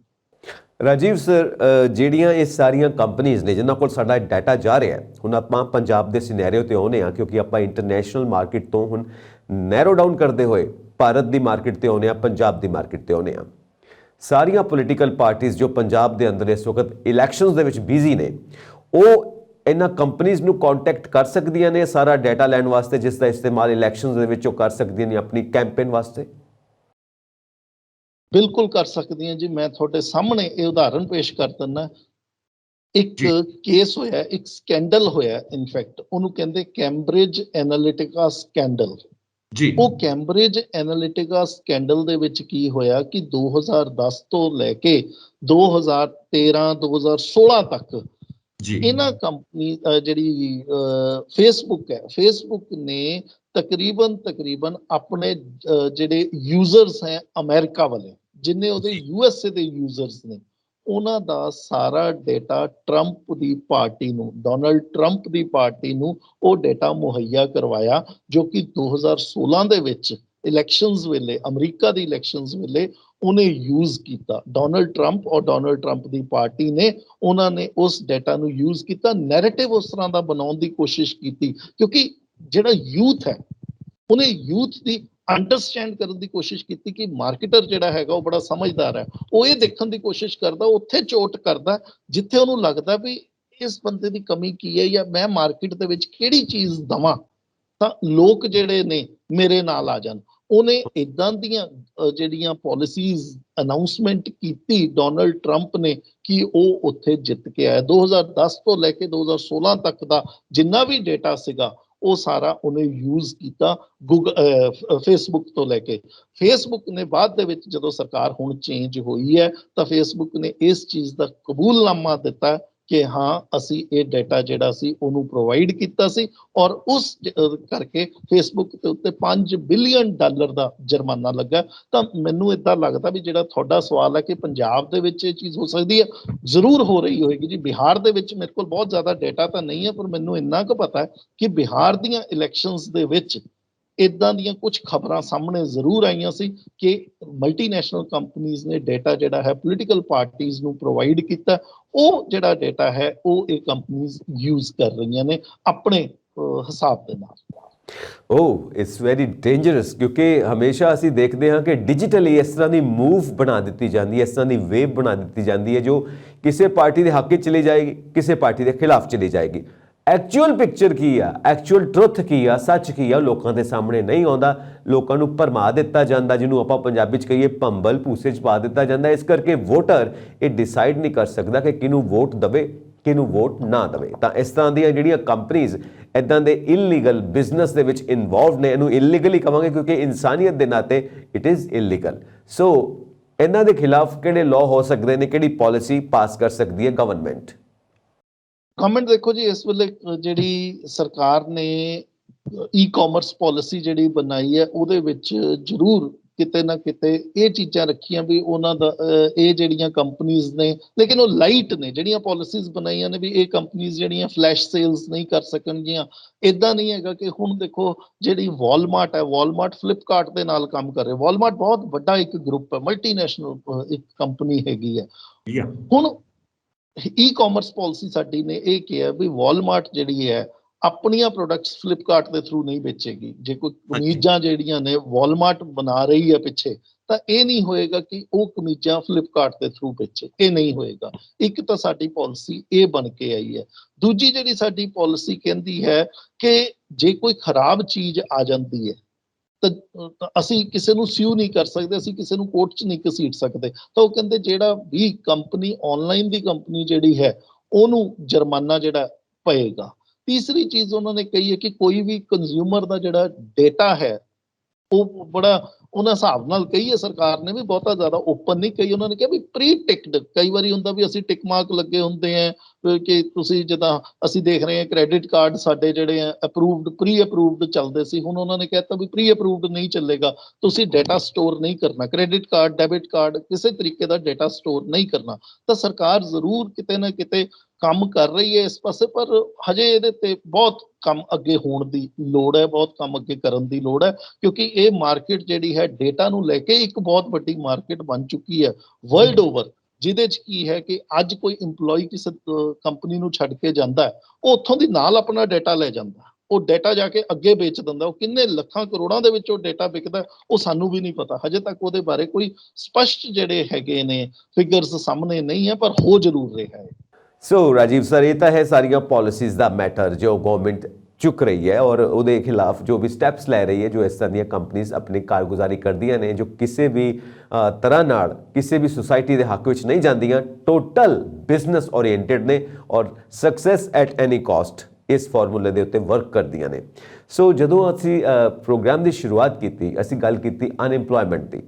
ਰਾਜੀਵ ਸਰ, ਜਿਹੜੀਆਂ ਇਹ ਸਾਰੀਆਂ ਕੰਪਨੀਆਂ ਨੇ ਜਿਨ੍ਹਾਂ ਕੋਲ ਸਾਡਾ ਡਾਟਾ ਜਾ ਰਿਹਾ, ਹੁਣ ਆਪਾਂ ਪੰਜਾਬ ਦੇ ਸਿਨੈਰੀਓ ਤੇ ਆਉਂਦੇ ਹਾਂ, ਕਿਉਂਕਿ ਆਪਾਂ ਇੰਟਰਨੈਸ਼ਨਲ ਮਾਰਕੀਟ ਤੋਂ ਹੁਣ ਨੈਰੋ ਡਾਊਨ ਕਰਦੇ ਹੋਏ ਭਾਰਤ ਦੀ ਮਾਰਕੀਟ ਤੇ ਆਉਂਦੇ ਹਾਂ, ਪੰਜਾਬ ਦੀ ਮਾਰਕੀਟ ਤੇ ਆਉਂਦੇ ਹਾਂ। ਸਾਰੀਆਂ ਪੋਲੀਟੀਕਲ ਪਾਰਟੀਆਂ ਜੋ ਪੰਜਾਬ ਦੇ ਅੰਦਰ ਇਸ ਵਕਤ ਇਲੈਕਸ਼ਨਸ ਦੇ ਵਿੱਚ ਬਿਜ਼ੀ ਨੇ, ਉਹ ਇਹਨਾਂ ਕੰਪਨੀਆਂ ਨੂੰ ਕੰਟੈਕਟ ਕਰ ਸਕਦੀਆਂ ਨੇ ਸਾਰਾ ਡਾਟਾ ਲੈਣ ਵਾਸਤੇ, ਜਿਸ ਦਾ ਇਸਤੇਮਾਲ ਇਲੈਕਸ਼ਨਸ ਦੇ ਵਿੱਚ ਉਹ ਕਰ ਸਕਦੀਆਂ ਨੇ ਆਪਣੀ ਕੈਂਪੇਨ ਵਾਸਤੇ। ਬਿਲਕੁਲ ਕਰ ਸਕਦੀਆਂ ਜੀ। ਮੈਂ ਤੁਹਾਡੇ ਸਾਹਮਣੇ ਇਹ ਉਦਾਹਰਨ ਪੇਸ਼ ਕਰ ਦਿੰਦਾ। ਇੱਕ ਕੇਸ ਹੋਇਆ, ਇੱਕ ਸਕੈਂਡਲ ਹੋਇਆ, ਇਨਫੈਕਟ ਉਹਨੂੰ ਕਹਿੰਦੇ ਕੈਂਬਰਿਜ ਐਨਾਲਿਟਿਕਾ ਸਕੈਂਡਲ ਜੀ। ਉਹ ਕੈਂਬਰਿਜ ਐਨਾਲਿਟਿਕਾ ਸਕੈਂਡਲ ਦੇ ਵਿੱਚ ਕੀ ਹੋਇਆ ਕਿ 2010 ਤੋਂ ਲੈ ਕੇ 2013-2016 ਤੱਕ ਇਹਨਾਂ ਕੰਪਨੀ ਜਿਹੜੀ ਫੇਸਬੁੱਕ ਹੈ, ਫੇਸਬੁੱਕ ਨੇ ਤਕਰੀਬਨ ਆਪਣੇ ਜਿਹੜੇ ਯੂਜ਼ਰਸ ਹੈ ਅਮਰੀਕਾ ਵਾਲੇ, ਜਿੰਨੇ ਉਹਦੇ USA ਦੇ ਯੂਜ਼ਰਸ ਨੇ, ਉਹਨਾਂ ਦਾ ਸਾਰਾ ਡੇਟਾ ਟਰੰਪ ਦੀ ਪਾਰਟੀ ਨੂੰ, ਡੋਨਲਡ ਟਰੰਪ ਦੀ ਪਾਰਟੀ ਨੂੰ ਉਹ ਡੇਟਾ ਮੁਹੱਈਆ ਕਰਵਾਇਆ, ਜੋ ਕਿ 2016 ਦੇ ਵਿੱਚ ਇਲੈਕਸ਼ਨਸ ਵੇਲੇ, ਅਮਰੀਕਾ ਦੀ ਇਲੈਕਸ਼ਨਸ ਵੇਲੇ ਉਹਨੇ ਯੂਜ਼ ਕੀਤਾ। ਡੋਨਲਡ ਟਰੰਪ ਔਰ ਡੋਨਲਡ ਟਰੰਪ ਦੀ ਪਾਰਟੀ ਨੇ, ਉਹਨਾਂ ਨੇ ਉਸ ਡੇਟਾ ਨੂੰ ਯੂਜ਼ ਕੀਤਾ, ਨੈਰੇਟਿਵ ਉਸ ਤਰ੍ਹਾਂ ਦਾ ਬਣਾਉਣ ਦੀ ਕੋਸ਼ਿਸ਼ ਕੀਤੀ, ਕਿਉਂਕਿ ਜਿਹੜਾ ਯੂਥ ਹੈ ਉਹਨੇ ਯੂਥ ਦੀ ਅੰਡਰਸਟੈਂਡ ਕਰਨ ਦੀ ਕੋਸ਼ਿਸ਼ ਕੀਤੀ ਕਿ ਮਾਰਕੀਟਰ ਜਿਹੜਾ ਹੈਗਾ ਉਹ ਬੜਾ ਸਮਝਦਾਰ ਹੈ, ਉਹ ਇਹ ਦੇਖਣ ਦੀ ਕੋਸ਼ਿਸ਼ ਕਰਦਾ, ਉੱਥੇ ਚੋਟ ਕਰਦਾ ਜਿੱਥੇ ਉਹਨੂੰ ਲੱਗਦਾ ਵੀ ਇਸ ਬੰਦੇ ਦੀ ਕਮੀ ਕੀ ਹੈ, ਜਾਂ ਮੈਂ ਮਾਰਕੀਟ ਦੇ ਵਿੱਚ ਕਿਹੜੀ ਚੀਜ਼ ਦਵਾਂ ਤਾਂ ਲੋਕ ਜਿਹੜੇ ਨੇ ਮੇਰੇ ਨਾਲ ਆ ਜਾਣ। ਉਹਨੇ ਇਦਾਂ ਦੀਆਂ ਜਿਹੜੀਆਂ ਪਾਲਿਸੀਜ਼ ਅਨਾਉਂਸਮੈਂਟ ਕੀਤੀ ਡੋਨਲਡ ਟਰੰਪ ਨੇ ਕਿ ਉਹ ਉੱਥੇ ਜਿੱਤ ਕੇ ਆਇਆ। 2010 ਤੋਂ ਲੈ ਕੇ 2016 ਤੱਕ ਦਾ ਜਿੰਨਾ ਵੀ ਡੇਟਾ ਸੀਗਾ ਉਹ ਸਾਰਾ ਉਹਨੇ ਯੂਜ਼ ਕੀਤਾ ਫੇਸਬੁੱਕ ਤੋਂ ਲੈ ਕੇ। ਫੇਸਬੁੱਕ ਨੇ ਬਾਅਦ ਦੇ ਵਿੱਚ ਜਦੋਂ ਸਰਕਾਰ ਹੁਣ ਚੇਂਜ ਹੋਈ ਹੈ ਤਾਂ ਫੇਸਬੁੱਕ ਨੇ ਇਸ ਚੀਜ਼ ਦਾ ਕਬੂਲਨਾਮਾ ਦਿੱਤਾ ਕਿ ਹਾਂ ਅਸੀਂ ਇਹ ਡਾਟਾ ਜਿਹੜਾ ਸੀ ਉਹਨੂੰ ਪ੍ਰੋਵਾਈਡ ਕੀਤਾ ਸੀ, ਔਰ ਉਸ ਕਰਕੇ ਫੇਸਬੁੱਕ ਦੇ ਉੱਤੇ $5 ਬਿਲੀਅਨ ਦਾ ਜੁਰਮਾਨਾ ਲੱਗਾ। ਤਾਂ ਮੈਨੂੰ ਏਦਾਂ ਲੱਗਦਾ ਵੀ ਜਿਹੜਾ ਤੁਹਾਡਾ ਸਵਾਲ ਹੈ ਕਿ ਪੰਜਾਬ ਦੇ ਵਿੱਚ ਇਹ ਚੀਜ਼ ਹੋ ਸਕਦੀ ਹੈ, ਜ਼ਰੂਰ ਹੋ ਰਹੀ ਹੋਏਗੀ ਜੀ। ਬਿਹਾਰ ਦੇ ਵਿੱਚ ਮੇਰੇ ਕੋਲ ਬਹੁਤ ਜ਼ਿਆਦਾ ਡਾਟਾ ਤਾਂ ਨਹੀਂ ਹੈ, ਪਰ ਮੈਨੂੰ ਇੰਨਾ ਕੁ ਪਤਾ ਹੈ ਕਿ ਬਿਹਾਰ ਦੀਆਂ ਇਲੈਕਸ਼ਨਸ ਦੇ ਵਿੱਚ ਇਦਾਂ ਦੀਆਂ ਕੁਝ ਖਬਰਾਂ ਸਾਹਮਣੇ ਜ਼ਰੂਰ ਆਈਆਂ ਸੀ ਕਿ ਮਲਟੀਨੈਸ਼ਨਲ ਕੰਪਨੀਆਂ ਨੇ ਡਾਟਾ ਜਿਹੜਾ ਹੈ ਪੋਲੀਟੀਕਲ ਪਾਰਟੀਆਂ ਨੂੰ ਪ੍ਰੋਵਾਈਡ ਕੀਤਾ। ਉਹ ਜਿਹੜਾ ਡਾਟਾ ਹੈ ਉਹ ਇਹ ਕੰਪਨੀਆਂ ਯੂਜ਼ ਕਰ ਰਹੀਆਂ ਨੇ ਆਪਣੇ ਹਿਸਾਬ ਦੇ ਨਾਲ। ਇਟਸ ਵੈਰੀ ਡੇਂਜਰਸ, ਕਿਉਂਕਿ ਹਮੇਸ਼ਾ ਅਸੀਂ ਦੇਖਦੇ ਹਾਂ ਕਿ ਡਿਜੀਟਲੀ ਇਸ ਤਰ੍ਹਾਂ ਦੀ ਮੂਵ ਬਣਾ ਦਿੱਤੀ ਜਾਂਦੀ ਹੈ, ਇਸ ਤਰ੍ਹਾਂ ਦੀ ਵੇਵ ਬਣਾ ਦਿੱਤੀ ਜਾਂਦੀ ਹੈ ਜੋ ਕਿਸੇ ਪਾਰਟੀ ਦੇ ਹੱਕ 'ਚ ਚਲੀ ਜਾਏਗੀ, ਕਿਸੇ ਪਾਰਟੀ ਦੇ ਖਿਲਾਫ ਚਲੀ ਜਾਏਗੀ। ਐਕਚੁਅਲ ਪਿਕਚਰ ਕੀ ਆ, ਐਕਚੁਅਲ ਟਰੁੱਥ ਕੀ ਆ, ਸੱਚ ਕੀ ਆ, ਲੋਕਾਂ ਦੇ ਸਾਹਮਣੇ ਨਹੀਂ ਆਉਂਦਾ। ਲੋਕਾਂ ਨੂੰ ਭਰਮਾ ਦਿੱਤਾ ਜਾਂਦਾ, ਜਿਹਨੂੰ ਆਪਾਂ ਪੰਜਾਬੀ 'ਚ ਕਹੀਏ ਭੰਬਲ ਭੂਸੇ 'ਚ ਪਾ ਦਿੱਤਾ ਜਾਂਦਾ। ਇਸ ਕਰਕੇ ਵੋਟਰ ਇਹ ਡਿਸਾਈਡ ਨਹੀਂ ਕਰ ਸਕਦਾ ਕਿ ਕਿਹਨੂੰ ਵੋਟ ਦੇਵੇ, ਕਿਹਨੂੰ ਵੋਟ ਨਾ ਦੇਵੇ। ਤਾਂ ਇਸ ਤਰ੍ਹਾਂ ਦੀਆਂ ਜਿਹੜੀਆਂ ਕੰਪਨੀਆਂ ਇੱਦਾਂ ਦੇ ਇਲੀਗਲ ਬਿਜ਼ਨਸ ਦੇ ਵਿੱਚ ਇਨਵੋਲਵਡ ਨੇ, ਇਹਨੂੰ ਇਲੀਗਲ ਹੀ ਕਹਾਂਗੇ ਕਿਉਂਕਿ ਇਨਸਾਨੀਅਤ ਦੇ ਨਾਤੇ ਇਟ ਇਜ਼ ਇਲੀਗਲ। ਸੋ ਇਹਨਾਂ ਦੇ ਖਿਲਾਫ ਕਿਹੜੇ ਲਾਅ ਹੋ ਸਕਦੇ ਨੇ, ਕਿਹੜੀ ਪਾਲਿਸੀ ਪਾਸ ਕਰ ਸਕਦੀ ਹੈ ਗਵਰਨਮੈਂਟ? ਗਵਰਨਮੈਂਟ ਦੇਖੋ ਜੀ, ਇਸ ਵੇਲੇ ਜਿਹੜੀ ਸਰਕਾਰ ਨੇ ਈ-ਕਾਮਰਸ ਪਾਲਿਸੀ ਜਿਹੜੀ ਬਣਾਈ ਹੈ ਉਹਦੇ ਵਿੱਚ ਜ਼ਰੂਰ ਕਿਤੇ ਨਾ ਕਿਤੇ ਇਹ ਚੀਜ਼ਾਂ ਰੱਖੀਆਂ ਵੀ ਉਹਨਾਂ ਦਾ ਇਹ ਜਿਹੜੀਆਂ ਕੰਪਨੀਆਂ ਨੇ, ਲੇਕਿਨ ਉਹ ਲਾਈਟ ਨੇ। ਜਿਹੜੀਆਂ ਪਾਲਿਸੀਜ਼ ਬਣਾਈਆਂ ਨੇ ਵੀ ਇਹ ਕੰਪਨੀਆਂ ਜਿਹੜੀਆਂ ਫਲੈਸ਼ ਸੇਲਸ ਨਹੀਂ ਕਰ ਸਕਣਗੀਆਂ। ਇਦਾਂ ਨਹੀਂ ਹੈਗਾ ਕਿ ਹੁਣ ਦੇਖੋ ਜਿਹੜੀ ਵਾਲਮਾਰਟ ਹੈ, ਵਾਲਮਾਰਟ ਫਲਿੱਪਕਾਰਟ ਦੇ ਨਾਲ ਕੰਮ ਕਰ ਰਿਹਾ। ਵਾਲਮਾਰਟ ਬਹੁਤ ਵੱਡਾ ਇੱਕ ਗਰੁੱਪ ਹੈ, ਮਲਟੀਨੈਸ਼ਨਲ ਇੱਕ ਕੰਪਨੀ ਹੈਗੀ ਹੈ। ਹੁਣ ਈ-ਕਾਮਰਸ ਪਾਲਿਸੀ ਸਾਡੀ ਨੇ ਇਹ ਕਿਹਾ ਵੀ ਵਾਲਮਾਰਟ ਜਿਹੜੀ ਹੈ ਆਪਣੀਆਂ ਪ੍ਰੋਡਕਟਸ ਫਲਿੱਪਕਾਰਟ ਦੇ ਥਰੂ ਨਹੀਂ ਵੇਚੇਗੀ। ਜੇ ਕੋਈ ਕਮੀਜ਼ਾਂ ਜਿਹੜੀਆਂ ਨੇ ਵਾਲਮਾਰਟ ਬਣਾ ਰਹੀ ਹੈ ਪਿੱਛੇ, ਤਾਂ ਇਹ ਨਹੀਂ ਹੋਏਗਾ ਕਿ ਉਹ ਕਮੀਜ਼ਾਂ ਫਲਿੱਪਕਾਰਟ ਦੇ ਥਰੂ ਵੇਚੇ, ਇਹ ਨਹੀਂ ਹੋਏਗਾ। ਇੱਕ ਤਾਂ ਸਾਡੀ ਪਾਲਿਸੀ ਇਹ ਬਣ ਕੇ ਆਈ ਹੈ। ਦੂਜੀ ਜਿਹੜੀ ਸਾਡੀ ਪਾਲਿਸੀ ਕਹਿੰਦੀ ਹੈ ਕਿ ਜੇ ਕੋਈ ਖਰਾਬ ਚੀਜ਼ ਆ ਜਾਂਦੀ ਹੈ ਤਾਂ ਅਸੀਂ ਕਿਸੇ ਨੂੰ ਸਿਊ ਨਹੀਂ ਕਰ ਸਕਦੇ, ਅਸੀਂ ਕਿਸੇ ਨੂੰ ਕੋਰਟ 'ਚ ਨਹੀਂ ਘਸੀਟ ਸਕਦੇ। ਤਾਂ ਉਹ ਕਹਿੰਦੇ ਜਿਹੜਾ ਵੀ ਕੰਪਨੀ ਆਨਲਾਈਨ ਦੀ ਕੰਪਨੀ ਜਿਹੜੀ ਹੈ ਉਹਨੂੰ ਜੁਰਮਾਨਾ ਜਿਹੜਾ ਪਏਗਾ। ਤੀਸਰੀ ਚੀਜ਼ ਉਹਨਾਂ ਨੇ ਕਹੀ ਹੈ ਕਿ ਕੋਈ ਵੀ ਕੰਜ਼ਿਊਮਰ ਦਾ ਜਿਹੜਾ ਡੇਟਾ ਹੈ ਉਹ ਬੜਾ ਉਹਨਾਂ ਹਿਸਾਬ ਨਾਲ ਕਹੀ ਹੈ ਸਰਕਾਰ ਨੇ ਵੀ ਬਹੁਤਾ ਜ਼ਿਆਦਾ ਓਪਨ ਨਹੀਂ ਕਹੀ। ਉਹਨਾਂ ਨੇ ਕਿਹਾ ਵੀ ਪ੍ਰੀ ਟਿਕਡ, ਕਈ ਵਾਰੀ ਹੁੰਦਾ ਵੀ ਅਸੀਂ ਟਿਕ ਮਾਰਕ ਲੱਗੇ ਹੁੰਦੇ ਆ ਕਿ ਤੁਸੀਂ ਜਿੱਦਾਂ ਅਸੀਂ ਦੇਖ ਰਹੇ ਹਾਂ ਕ੍ਰੈਡਿਟ ਕਾਰਡ ਸਾਡੇ ਜਿਹੜੇ ਆ ਅਪਰੂਵਡ ਪ੍ਰੀ ਅਪਰੂਵਡ ਚੱਲਦੇ ਸੀ, ਹੁਣ ਉਹਨਾਂ ਨੇ ਕਹਿਤਾ ਵੀ ਪ੍ਰੀ ਅਪਰੂਵਡ ਨਹੀਂ ਚੱਲੇਗਾ, ਤੁਸੀਂ ਡਾਟਾ ਸਟੋਰ ਨਹੀਂ ਕਰਨਾ, ਕ੍ਰੈਡਿਟ ਕਾਰਡ ਡੈਬਿਟ ਕਾਰਡ ਕਿਸੇ ਤਰੀਕੇ ਦਾ ਡਾਟਾ ਸਟੋਰ ਨਹੀਂ ਕਰਨਾ। ਤਾਂ ਸਰਕਾਰ ਜ਼ਰੂਰ ਕਿਤੇ ਨਾ ਕਿਤੇ ਕੰਮ ਕਰ ਰਹੀ ਹੈ ਇਸ ਪਾਸੇ, ਪਰ ਹਜੇ ਇਹਦੇ ਤੇ ਬਹੁਤ ਕੰਮ ਅੱਗੇ ਹੋਣ ਦੀ ਲੋੜ ਹੈ, ਬਹੁਤ ਕੰਮ ਅੱਗੇ ਕਰਨ ਦੀ ਲੋੜ ਹੈ, ਕਿਉਂਕਿ ਇਹ ਮਾਰਕੀਟ ਜਿਹੜੀ ਹੈ ਡੇਟਾ ਨੂੰ ਲੈ ਕੇ ਇੱਕ ਬਹੁਤ ਵੱਡੀ ਮਾਰਕੀਟ ਬਣ ਚੁੱਕੀ ਹੈ ਵਰਲਡ ਓਵਰ। ਜਿਹਦੇ 'ਚ ਕੀ ਹੈ ਕਿ ਅੱਜ ਕੋਈ EMPLOYE ਕਿਸੇ ਕੰਪਨੀ ਨੂੰ ਛੱਡ ਕੇ ਜਾਂਦਾ ਹੈ, ਉਹ ਉੱਥੋਂ ਦੀ ਨਾਲ ਆਪਣਾ ਡਾਟਾ ਲੈ ਜਾਂਦਾ, ਉਹ ਡਾਟਾ ਜਾ ਕੇ ਅੱਗੇ ਵੇਚ ਦਿੰਦਾ। ਉਹ ਕਿੰਨੇ ਲੱਖਾਂ ਕਰੋੜਾਂ ਦੇ ਵਿੱਚ ਉਹ ਡਾਟਾ ਵਿਕਦਾ ਉਹ ਸਾਨੂੰ ਵੀ ਨਹੀਂ ਪਤਾ। ਹਜੇ ਤੱਕ ਉਹਦੇ ਬਾਰੇ ਕੋਈ ਸਪਸ਼ਟ ਜਿਹੜੇ ਹੈਗੇ ਨੇ ਫਿਗਰਸ ਸਾਹਮਣੇ ਨਹੀਂ ਹੈ, ਪਰ ਹੋ ਜ਼ਰੂਰ ਰਿਹਾ ਹੈ। ਸੋ ਰਾਜੀਵ ਸਰ, ਇਹ ਤਾਂ ਹੈ ਸਾਰੀਆਂ ਪਾਲਿਸੀਜ਼ ਦਾ ਮੈਟਰ ਜੋ ਗਵਰਨਮੈਂਟ ਚੁੱਕ ਰਹੀ ਹੈ ਔਰ ਉਹਦੇ ਖਿਲਾਫ ਜੋ ਵੀ ਸਟੈਪਸ ਲੈ ਰਹੀ ਹੈ, ਜੋ ਇਸ ਤਰ੍ਹਾਂ ਦੀਆਂ ਕੰਪਨੀਆਂ ਆਪਣੀ ਕਾਰਗੁਜ਼ਾਰੀ ਕਰਦੀਆਂ ਨੇ ਜੋ ਕਿਸੇ ਵੀ ਤਰ੍ਹਾਂ ਨਾਲ ਕਿਸੇ ਵੀ ਸੁਸਾਇਟੀ ਦੇ ਹੱਕ ਵਿੱਚ ਨਹੀਂ ਜਾਂਦੀਆਂ, ਟੋਟਲ ਬਿਜ਼ਨਸ ਓਰੀਐਂਟਡ ਨੇ ਔਰ ਸਕਸੈਸ ਐਟ ਐਨੀ ਕਾਸਟ ਇਸ ਫਾਰਮੂਲੇ ਦੇ ਉੱਤੇ ਵਰਕ ਕਰਦੀਆਂ ਨੇ। ਸੋ ਜਦੋਂ ਅਸੀਂ ਪ੍ਰੋਗਰਾਮ ਦੀ ਸ਼ੁਰੂਆਤ ਕੀਤੀ, ਅਸੀਂ ਗੱਲ ਕੀਤੀ ਅਨਇੰਪਲੋਇਮੈਂਟ ਦੀ।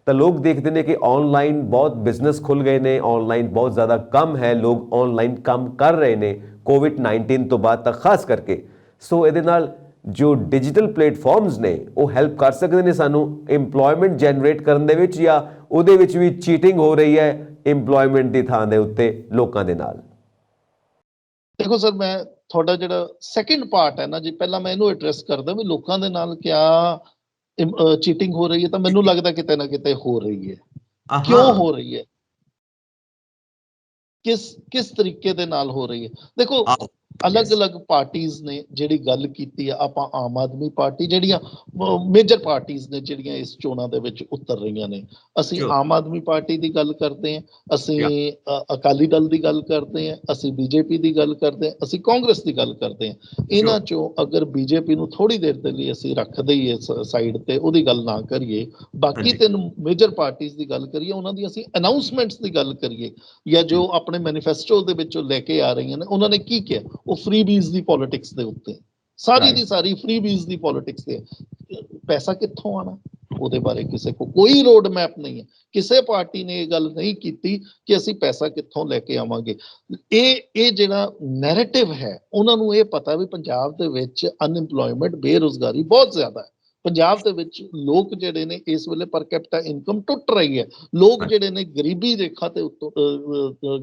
ਤਾਂ ਲੋਕ ਦੇਖਦੇ ਨੇ ਕਿ ਆਨਲਾਈਨ ਬਹੁਤ ਬਿਜ਼ਨਸ ਖੁੱਲ ਗਏ ਨੇ, ਆਨਲਾਈਨ ਬਹੁਤ ਜ਼ਿਆਦਾ ਕੰਮ ਹੈ, ਲੋਕ ਆਨਲਾਈਨ ਕੰਮ ਕਰ ਰਹੇ ਨੇ ਕੋਵਿਡ-19 ਤੋਂ ਬਾਅਦ ਤਾਂ ਖਾਸ ਕਰਕੇ। ਸੋ ਇਹਦੇ ਨਾਲ ਜੋ ਡਿਜੀਟਲ ਪਲੇਟਫਾਰਮਸ ਨੇ ਉਹ ਹੈਲਪ ਕਰ ਸਕਦੇ ਨੇ ਸਾਨੂੰ ਇੰਪਲੋਇਮੈਂਟ ਜਨਰੇਟ ਕਰਨ ਦੇ ਵਿੱਚ, ਜਾਂ ਉਹਦੇ ਵਿੱਚ ਵੀ ਚੀਟਿੰਗ ਹੋ ਰਹੀ ਹੈ ਇੰਪਲੋਇਮੈਂਟ ਦੀ ਥਾਂ ਦੇ ਉੱਤੇ ਲੋਕਾਂ ਦੇ ਨਾਲ? ਦੇਖੋ ਸਰ, ਮੈਂ ਤੁਹਾਡਾ ਜਿਹੜਾ ਸੈਕਿੰਡ ਪਾਰਟ ਹੈ ਨਾ ਜੀ, ਪਹਿਲਾਂ ਮੈਂ ਇਹਨੂੰ ਐਡਰੈਸ ਕਰਦਾ ਵੀ ਲੋਕਾਂ ਦੇ ਨਾਲ ਕਿਆ ਚੀਟਿੰਗ ਹੋ ਰਹੀ ਹੈ। ਤਾਂ ਮੈਨੂੰ ਲੱਗਦਾ ਕਿਤੇ ਨਾ ਕਿਤੇ ਹੋ ਰਹੀ ਹੈ। ਕਿਉਂ ਹੋ ਰਹੀ ਹੈ, ਕਿਸ ਤਰੀਕੇ ਦੇ ਨਾਲ ਹੋ ਰਹੀ ਹੈ? ਦੇਖੋ ਅਲੱਗ-ਅਲੱਗ ਪਾਰਟੀਆਂ ਨੇ ਜਿਹੜੀ ਗੱਲ ਕੀਤੀ ਆ। ਆਪਾਂ ਆਮ ਆਦਮੀ ਪਾਰਟੀ, ਜਿਹੜੀਆਂ ਮੇਜਰ ਪਾਰਟੀਆਂ ਨੇ ਜਿਹੜੀਆਂ ਇਸ ਚੋਣਾਂ ਦੇ ਵਿੱਚ ਉਤਰ ਰਹੀਆਂ ਨੇ, ਅਸੀਂ ਆਮ ਆਦਮੀ ਪਾਰਟੀ ਦੀ ਗੱਲ ਕਰਦੇ ਹਾਂ, ਅਸੀਂ ਅਕਾਲੀ ਦਲ ਦੀ ਗੱਲ ਕਰਦੇ ਹਾਂ, ਅਸੀਂ BJP ਦੀ ਗੱਲ ਕਰਦੇ ਹਾਂ, ਅਸੀਂ ਕਾਂਗਰਸ ਦੀ ਗੱਲ ਕਰਦੇ ਹਾਂ। ਇਹਨਾਂ ਚੋਂ ਅਗਰ BJP ਨੂੰ ਥੋੜੀ ਦੇਰ ਦੇ ਲਈ ਅਸੀਂ ਰੱਖ ਦਈਏ ਸਾਈਡ ਤੇ, ਉਹਦੀ ਗੱਲ ਨਾ ਕਰੀਏ, ਬਾਕੀ ਤਿੰਨ ਮੇਜਰ ਪਾਰਟੀਆਂ ਦੀ ਗੱਲ ਕਰੀਏ, ਉਹਨਾਂ ਦੀ ਅਸੀਂ ਅਨਾਉਂਸਮੈਂਟਸ ਦੀ ਗੱਲ ਕਰੀਏ ਜਾਂ ਜੋ ਆਪਣੇ ਮੈਨੀਫੈਸਟੋ ਦੇ ਵਿੱਚੋਂ ਲੈ ਕੇ ਆ ਰਹੀਆਂ ਨੇ, ਉਹਨਾਂ ਨੇ ਕੀ ਕਿਹਾ? ਉਹ ਫ੍ਰੀ ਬੀਜ਼ ਦੀ ਪੋਲਿਟਿਕਸ ਦੇ ਉੱਤੇ, ਸਾਰੀ ਦੀ ਸਾਰੀ ਫ੍ਰੀ ਬੀਜ਼ ਦੀ ਪੋਲਿਟਿਕਸ ਤੇ। ਪੈਸਾ ਕਿੱਥੋਂ ਆਣਾ ਉਹਦੇ ਬਾਰੇ ਕਿਸੇ ਕੋ ਕੋਈ ਰੋਡ ਮੈਪ ਨਹੀਂ ਹੈ। ਕਿਸੇ ਪਾਰਟੀ ਨੇ ਇਹ ਗੱਲ ਨਹੀਂ ਕੀਤੀ ਕਿ ਅਸੀਂ ਪੈਸਾ ਕਿੱਥੋਂ ਲੈ ਕੇ ਆਵਾਂਗੇ। ਇਹ ਜਿਹੜਾ ਨੈਰੇਟਿਵ ਹੈ, ਉਹਨਾਂ ਨੂੰ ਇਹ ਪਤਾ ਵੀ ਪੰਜਾਬ ਦੇ ਵਿੱਚ ਅਨਇੰਪਲੋਇਮੈਂਟ, ਬੇਰੁਜ਼ਗਾਰੀ ਬਹੁਤ ਜ਼ਿਆਦਾ ਹੈ, ਪੰਜਾਬ ਦੇ ਵਿੱਚ ਲੋਕ ਜਿਹੜੇ ਨੇ ਇਸ ਵੇਲੇ ਪਰ ਕੈਪੀਟਾ ਇਨਕਮ ਟੁੱਟ ਰਹੀ ਹੈ, ਲੋਕ ਜਿਹੜੇ ਨੇ ਗਰੀਬੀ ਰੇਖਾ ਤੇ ਉੱਤੋਂ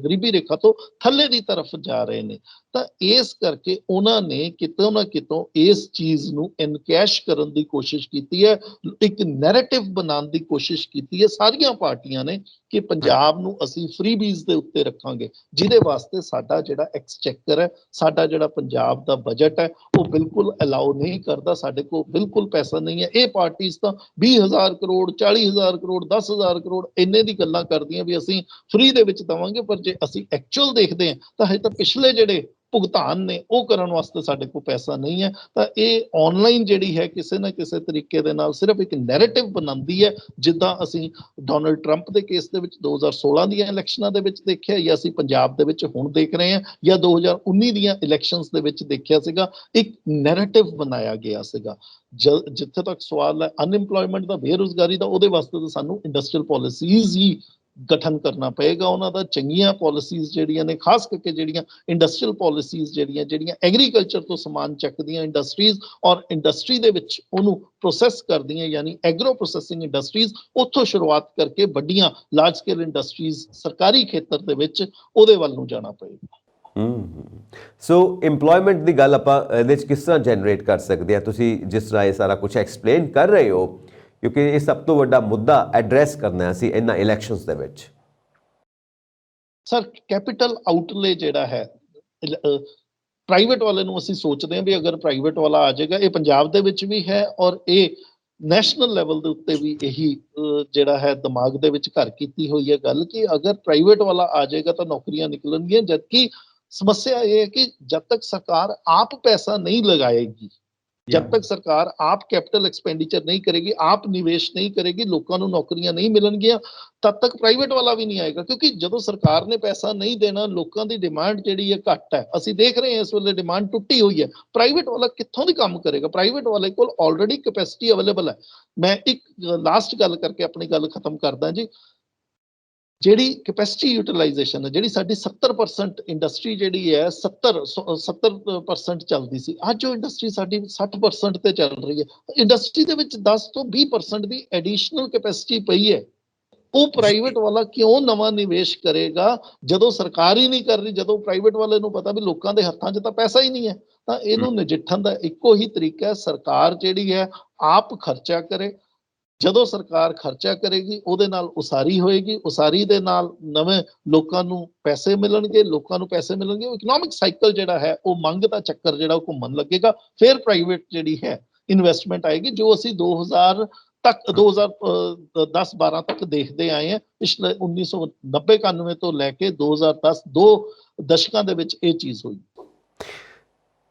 ਗਰੀਬੀ ਰੇਖਾ ਤੋਂ ਥੱਲੇ ਦੀ ਤਰਫ ਜਾ ਰਹੇ ਨੇ। ਤਾਂ ਇਸ ਕਰਕੇ ਉਹਨਾਂ ਨੇ ਕਿਤੋਂ ਨਾ ਕਿਤੋਂ ਇਸ ਚੀਜ਼ ਨੂੰ ਇਨਕੈਸ਼ ਕਰਨ ਦੀ ਕੋਸ਼ਿਸ਼ ਕੀਤੀ ਹੈ, ਇੱਕ ਨੈਰੇਟਿਵ ਬਣਾਉਣ ਦੀ ਕੋਸ਼ਿਸ਼ ਕੀਤੀ ਹੈ ਸਾਰੀਆਂ ਪਾਰਟੀਆਂ ਨੇ ਕਿ ਪੰਜਾਬ ਨੂੰ ਅਸੀਂ ਫ੍ਰੀ ਬੀਜ਼ ਦੇ ਉੱਤੇ ਰੱਖਾਂਗੇ, ਜਿਹਦੇ ਵਾਸਤੇ ਸਾਡਾ ਜਿਹੜਾ ਐਕਸਚੈਕਰ ਹੈ, ਸਾਡਾ ਜਿਹੜਾ ਪੰਜਾਬ ਦਾ ਬਜਟ ਹੈ, ਉਹ ਬਿਲਕੁਲ ਅਲਾਉ ਨਹੀਂ ਕਰਦਾ। ਸਾਡੇ ਕੋਲ ਬਿਲਕੁਲ ਪੈਸਾ ਨਹੀਂ ਹੈ। ਇਹ ਪਾਰਟੀਆਂ ਤਾਂ 20,000 ਕਰੋੜ 40,000 ਕਰੋੜ 10,000 ਕਰੋੜ ਇੰਨੇ ਦੀ ਗੱਲਾਂ ਕਰਦੀਆਂ ਵੀ ਅਸੀਂ ਫ੍ਰੀ ਦੇ ਵਿੱਚ ਦੇਵਾਂਗੇ, ਪਰ ਜੇ ਅਸੀਂ ਐਕਚੁਅਲ ਦੇਖਦੇ ਹਾਂ ਤਾਂ ਹਜੇ ਤਾਂ ਪਿਛਲੇ ਜਿਹੜੇ ਭੁਗਤਾਨ ਨੇ ਉਹ ਕਰਨ ਵਾਸਤੇ ਸਾਡੇ ਕੋਲ ਪੈਸਾ ਨਹੀਂ ਹੈ। ਤਾਂ ਇਹ ਆਨਲਾਈਨ ਜਿਹੜੀ ਹੈ ਕਿਸੇ ਨਾ ਕਿਸੇ ਤਰੀਕੇ ਦੇ ਨਾਲ ਸਿਰਫ ਇੱਕ ਨੈਰੇਟਿਵ ਬਣਾਉਂਦੀ ਹੈ, ਜਿੱਦਾਂ ਅਸੀਂ ਡੋਨਲਡ ਟਰੰਪ ਦੇ ਕੇਸ ਦੇ ਵਿੱਚ 2016 ਦੀਆਂ ਇਲੈਕਸ਼ਨਾਂ ਦੇ ਵਿੱਚ ਦੇਖਿਆ, ਜਾਂ ਅਸੀਂ ਪੰਜਾਬ ਦੇ ਵਿੱਚ ਹੁਣ ਦੇਖ ਰਹੇ ਹਾਂ, ਜਾਂ 2019 ਦੀਆਂ ਇਲੈਕਸ਼ਨਸ ਦੇ ਵਿੱਚ ਦੇਖਿਆ ਸੀਗਾ। ਇੱਕ ਨੈਰੇਟਿਵ ਬਣਾਇਆ ਗਿਆ ਸੀਗਾ। ਜਿੱਥੇ ਤੱਕ ਸਵਾਲ ਹੈ ਅਨਇੰਪਲੋਇਮੈਂਟ ਦਾ, ਬੇਰੁਜ਼ਗਾਰੀ ਦਾ, ਉਹਦੇ ਵਾਸਤੇ ਤਾਂ ਸਾਨੂੰ ਇੰਡਸਟਰੀਅਲ ਪਾਲਿਸੀਜ਼ ਹੀ ਗਠਨ ਕਰਨਾ ਪਏਗਾ। ਉਹਨਾਂ ਦਾ ਚੰਗੀਆਂ ਪਾਲਿਸੀਜ਼ ਜਿਹੜੀਆਂ ਨੇ, ਖਾਸ ਕਰਕੇ ਜਿਹੜੀਆਂ ਇੰਡਸਟਰੀਅਲ ਪਾਲਿਸੀਜ਼ ਜਿਹੜੀਆਂ ਐਗਰੀਕਲਚਰ ਤੋਂ ਸਮਾਨ ਚੱਕਦੀਆਂ ਇੰਡਸਟਰੀਜ਼ ਔਰ ਇੰਡਸਟਰੀ ਦੇ ਵਿੱਚ ਉਹਨੂੰ ਪ੍ਰੋਸੈਸ ਕਰਦੀਆਂ, ਯਾਨੀ ਐਗਰੋ ਪ੍ਰੋਸੈਸਿੰਗ ਇੰਡਸਟਰੀਜ਼, ਉੱਥੋਂ ਸ਼ੁਰੂਆਤ ਕਰਕੇ ਵੱਡੀਆਂ ਲਾਰਜ ਸਕੇਲ ਇੰਡਸਟਰੀਜ਼ ਸਰਕਾਰੀ ਖੇਤਰ ਦੇ ਵਿੱਚ ਉਹਦੇ ਵੱਲ ਨੂੰ ਜਾਣਾ ਪਏਗਾ। ਸੋ ਇੰਪਲੋਇਮੈਂਟ ਦੀ ਗੱਲ ਆਪਾਂ ਇਹਦੇ ਵਿੱਚ ਕਿਸ ਤਰ੍ਹਾਂ ਜਨਰੇਟ ਕਰ ਸਕਦੇ ਆ? ਤੁਸੀਂ ਜਿਸ ਤਰ੍ਹਾਂ ਇਹ ਸਾਰਾ ਕੁਝ ਐਕਸਪਲੇਨ ਕਰ ਰਹੇ ਹੋ, ਕਿਉਂਕਿ ਇਹ ਸਭ ਤੋਂ ਵੱਡਾ ਮੁੱਦਾ ਐਡਰੈਸ ਕਰਨਾ ਅਸੀਂ ਇਹਨਾਂ ਇਲੈਕਸ਼ਨਸ ਦੇ ਵਿੱਚ। ਸਰ, ਕੈਪੀਟਲ ਆਊਟਲੇ ਜਿਹੜਾ ਹੈ ਪ੍ਰਾਈਵੇਟ ਵਾਲੇ ਨੂੰ ਅਸੀਂ ਸੋਚਦੇ ਹਾਂ ਵੀ ਅਗਰ ਪ੍ਰਾਈਵੇਟ ਵਾਲਾ ਆ ਜਾਏਗਾ, ਇਹ ਪੰਜਾਬ ਦੇ ਵਿੱਚ ਵੀ ਹੈ ਔਰ ਇਹ ਨੈਸ਼ਨਲ ਲੈਵਲ ਦੇ ਉੱਤੇ ਵੀ ਇਹੀ ਜਿਹੜਾ ਹੈ ਦਿਮਾਗ ਦੇ ਵਿੱਚ ਘਰ ਕੀਤੀ ਹੋਈ ਹੈ ਗੱਲ ਕਿ ਅਗਰ ਪ੍ਰਾਈਵੇਟ ਵਾਲਾ ਆ ਜਾਏਗਾ ਤਾਂ ਨੌਕਰੀਆਂ ਨਿਕਲਣਗੀਆਂ। ਜਦਕਿ ਸਮੱਸਿਆ ਇਹ ਹੈ ਕਿ ਜਦ ਤੱਕ ਸਰਕਾਰ ਆਪ ਪੈਸਾ ਨਹੀਂ ਲਗਾਏਗੀ, जब तक सरकार आप कैपिटल एक्सपेंडिचर नहीं करेगी, आप निवेश नहीं करेगी, लोगों को नौकरियां नहीं मिलणगियां, तब तक प्राइवेट वाला भी नहीं आएगा। क्योंकि जो सरकार ने पैसा नहीं देना, लोगों की डिमांड जिहड़ी है घट है, ਅਸੀਂ देख रहे हैं इस वेले डिमांड टुटी हुई है, प्राइवेट वाला कित्थों दी काम करेगा? प्राइवेट वाले कोल ऑलरेडी कैपेसिटी अवेलेबल है। मैं एक लास्ट गल करके अपनी गल खत्म करदा जी। ਜਿਹੜੀ ਕੈਪੈਸਿਟੀ ਯੂਟਿਲਾਈਜੇਸ਼ਨ ਹੈ, ਜਿਹੜੀ ਸਾਡੀ 70% ਇੰਡਸਟਰੀ ਜਿਹੜੀ ਹੈ 70% ਚੱਲਦੀ ਸੀ, ਅੱਜ ਉਹ ਇੰਡਸਟਰੀ ਸਾਡੀ 60% ਤੇ ਚੱਲ ਰਹੀ ਹੈ। ਇੰਡਸਟਰੀ ਦੇ ਵਿੱਚ 10 ਤੋਂ 20% ਦੀ ਐਡੀਸ਼ਨਲ ਕੈਪੈਸਿਟੀ ਪਈ ਹੈ। ਉਹ ਪ੍ਰਾਈਵੇਟ ਵਾਲਾ ਕਿਉਂ ਨਵਾਂ ਨਿਵੇਸ਼ ਕਰੇਗਾ ਜਦੋਂ ਸਰਕਾਰ ਹੀ ਨਹੀਂ ਕਰ ਰਹੀ, ਜਦੋਂ ਪ੍ਰਾਈਵੇਟ ਵਾਲੇ ਨੂੰ ਪਤਾ ਵੀ ਲੋਕਾਂ ਦੇ ਹੱਥਾਂ 'ਚ ਤਾਂ ਪੈਸਾ ਹੀ ਨਹੀਂ ਹੈ। ਤਾਂ ਇਹਨੂੰ ਨਜਿੱਠਣ ਦਾ ਇੱਕੋ ਹੀ ਤਰੀਕਾ ਹੈ, ਸਰਕਾਰ ਜਿਹੜੀ ਹੈ ਆਪ ਖਰਚਾ ਕਰੇ। ਜਦੋਂ ਸਰਕਾਰ ਖਰਚਾ ਕਰੇਗੀ ਉਹਦੇ ਨਾਲ ਉਸਾਰੀ ਹੋਏਗੀ, ਉਸਾਰੀ ਦੇ ਨਾਲ ਨਵੇਂ ਲੋਕਾਂ ਨੂੰ ਪੈਸੇ ਮਿਲਣਗੇ, ਲੋਕਾਂ ਨੂੰ ਪੈਸੇ ਮਿਲਣਗੇ, ਇਕਨੋਮਿਕ ਸਾਈਕਲ ਜਿਹੜਾ ਹੈ ਉਹ ਮੰਗ ਦਾ ਚੱਕਰ ਜਿਹੜਾ ਉਹ ਘੁੰਮਣ ਲੱਗੇਗਾ। ਫਿਰ ਪ੍ਰਾਈਵੇਟ ਜਿਹੜੀ ਹੈ ਇਨਵੈਸਟਮੈਂਟ ਆਏਗੀ, ਜੋ ਅਸੀਂ 2010-12 ਤੱਕ ਦੇਖਦੇ ਆਏ ਹਾਂ। ਪਿਛਲੇ 1990-91 ਤੋਂ ਲੈ ਕੇ 2010 ਦੋ ਦਸ਼ਕਾਂ ਦੇ ਵਿੱਚ ਇਹ ਚੀਜ਼ ਹੋਈ।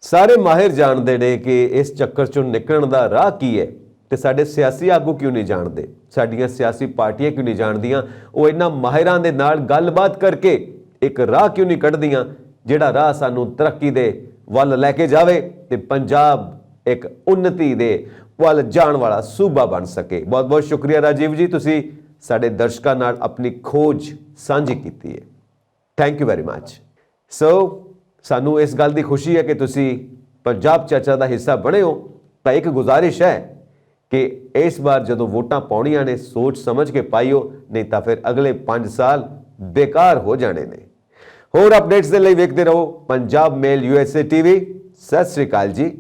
ਸਾਰੇ ਮਾਹਿਰ ਜਾਣਦੇ ਨੇ ਕਿ ਇਸ ਚੱਕਰ ਚੋਂ ਨਿਕਲਣ ਦਾ ਰਾਹ ਕੀ ਹੈ, ਤੇ ਸਾਡੇ ਸਿਆਸੀ ਆਗੂ ਕਿਉਂ ਨਹੀਂ ਜਾਣਦੇ, ਸਾਡੀਆਂ ਸਿਆਸੀ ਪਾਰਟੀਆਂ ਕਿਉਂ ਨਹੀਂ ਜਾਣਦੀਆਂ? ਉਹ ਇਹਨਾਂ ਮਾਹਿਰਾਂ ਦੇ ਨਾਲ ਗੱਲਬਾਤ ਕਰਕੇ ਇੱਕ ਰਾਹ ਕਿਉਂ ਨਹੀਂ ਕੱਢਦੀਆਂ, ਜਿਹੜਾ ਰਾਹ ਸਾਨੂੰ ਤਰੱਕੀ ਦੇ ਵੱਲ ਲੈ ਕੇ ਜਾਵੇ ਤੇ ਪੰਜਾਬ ਇੱਕ ਉન્નਤੀ ਦੇ ਵੱਲ ਜਾਣ ਵਾਲਾ ਸੂਬਾ ਬਣ ਸਕੇ। ਬਹੁਤ ਬਹੁਤ ਸ਼ੁਕਰੀਆ ਰਾਜੀਵ ਜੀ, ਤੁਸੀਂ ਸਾਡੇ ਦਰਸ਼ਕਾਂ ਨਾਲ ਆਪਣੀ ਖੋਜ ਸਾਂਝੀ ਕੀਤੀ ਹੈ। Thank you very much. So ਸਾਨੂੰ ਇਸ ਗੱਲ ਦੀ ਖੁਸ਼ੀ ਹੈ ਕਿ ਤੁਸੀਂ ਪੰਜਾਬ ਚਰਚਾ ਦਾ ਹਿੱਸਾ ਬਣੇ ਹੋ। ਤਾਂ ਇੱਕ ਗੁਜ਼ਾਰਿਸ਼ ਹੈ ਕਿ ਇਸ ਵਾਰ ਜਦੋਂ ਵੋਟਾਂ ਪਾਉਣੀਆਂ ਨੇ ਸੋਚ ਸਮਝ ਕੇ ਪਾਈਓ, ਨਹੀਂ ਤਾਂ ਫਿਰ ਅਗਲੇ 5 ਸਾਲ ਬੇਕਾਰ ਹੋ ਜਾਣੇ ਨੇ। ਹੋਰ ਅਪਡੇਟਸ ਦੇ ਲਈ ਵੇਖਦੇ ਰਹੋ ਪੰਜਾਬ ਮੇਲ USA TV। ਸਤਿ ਸ੍ਰੀ ਅਕਾਲ ਜੀ।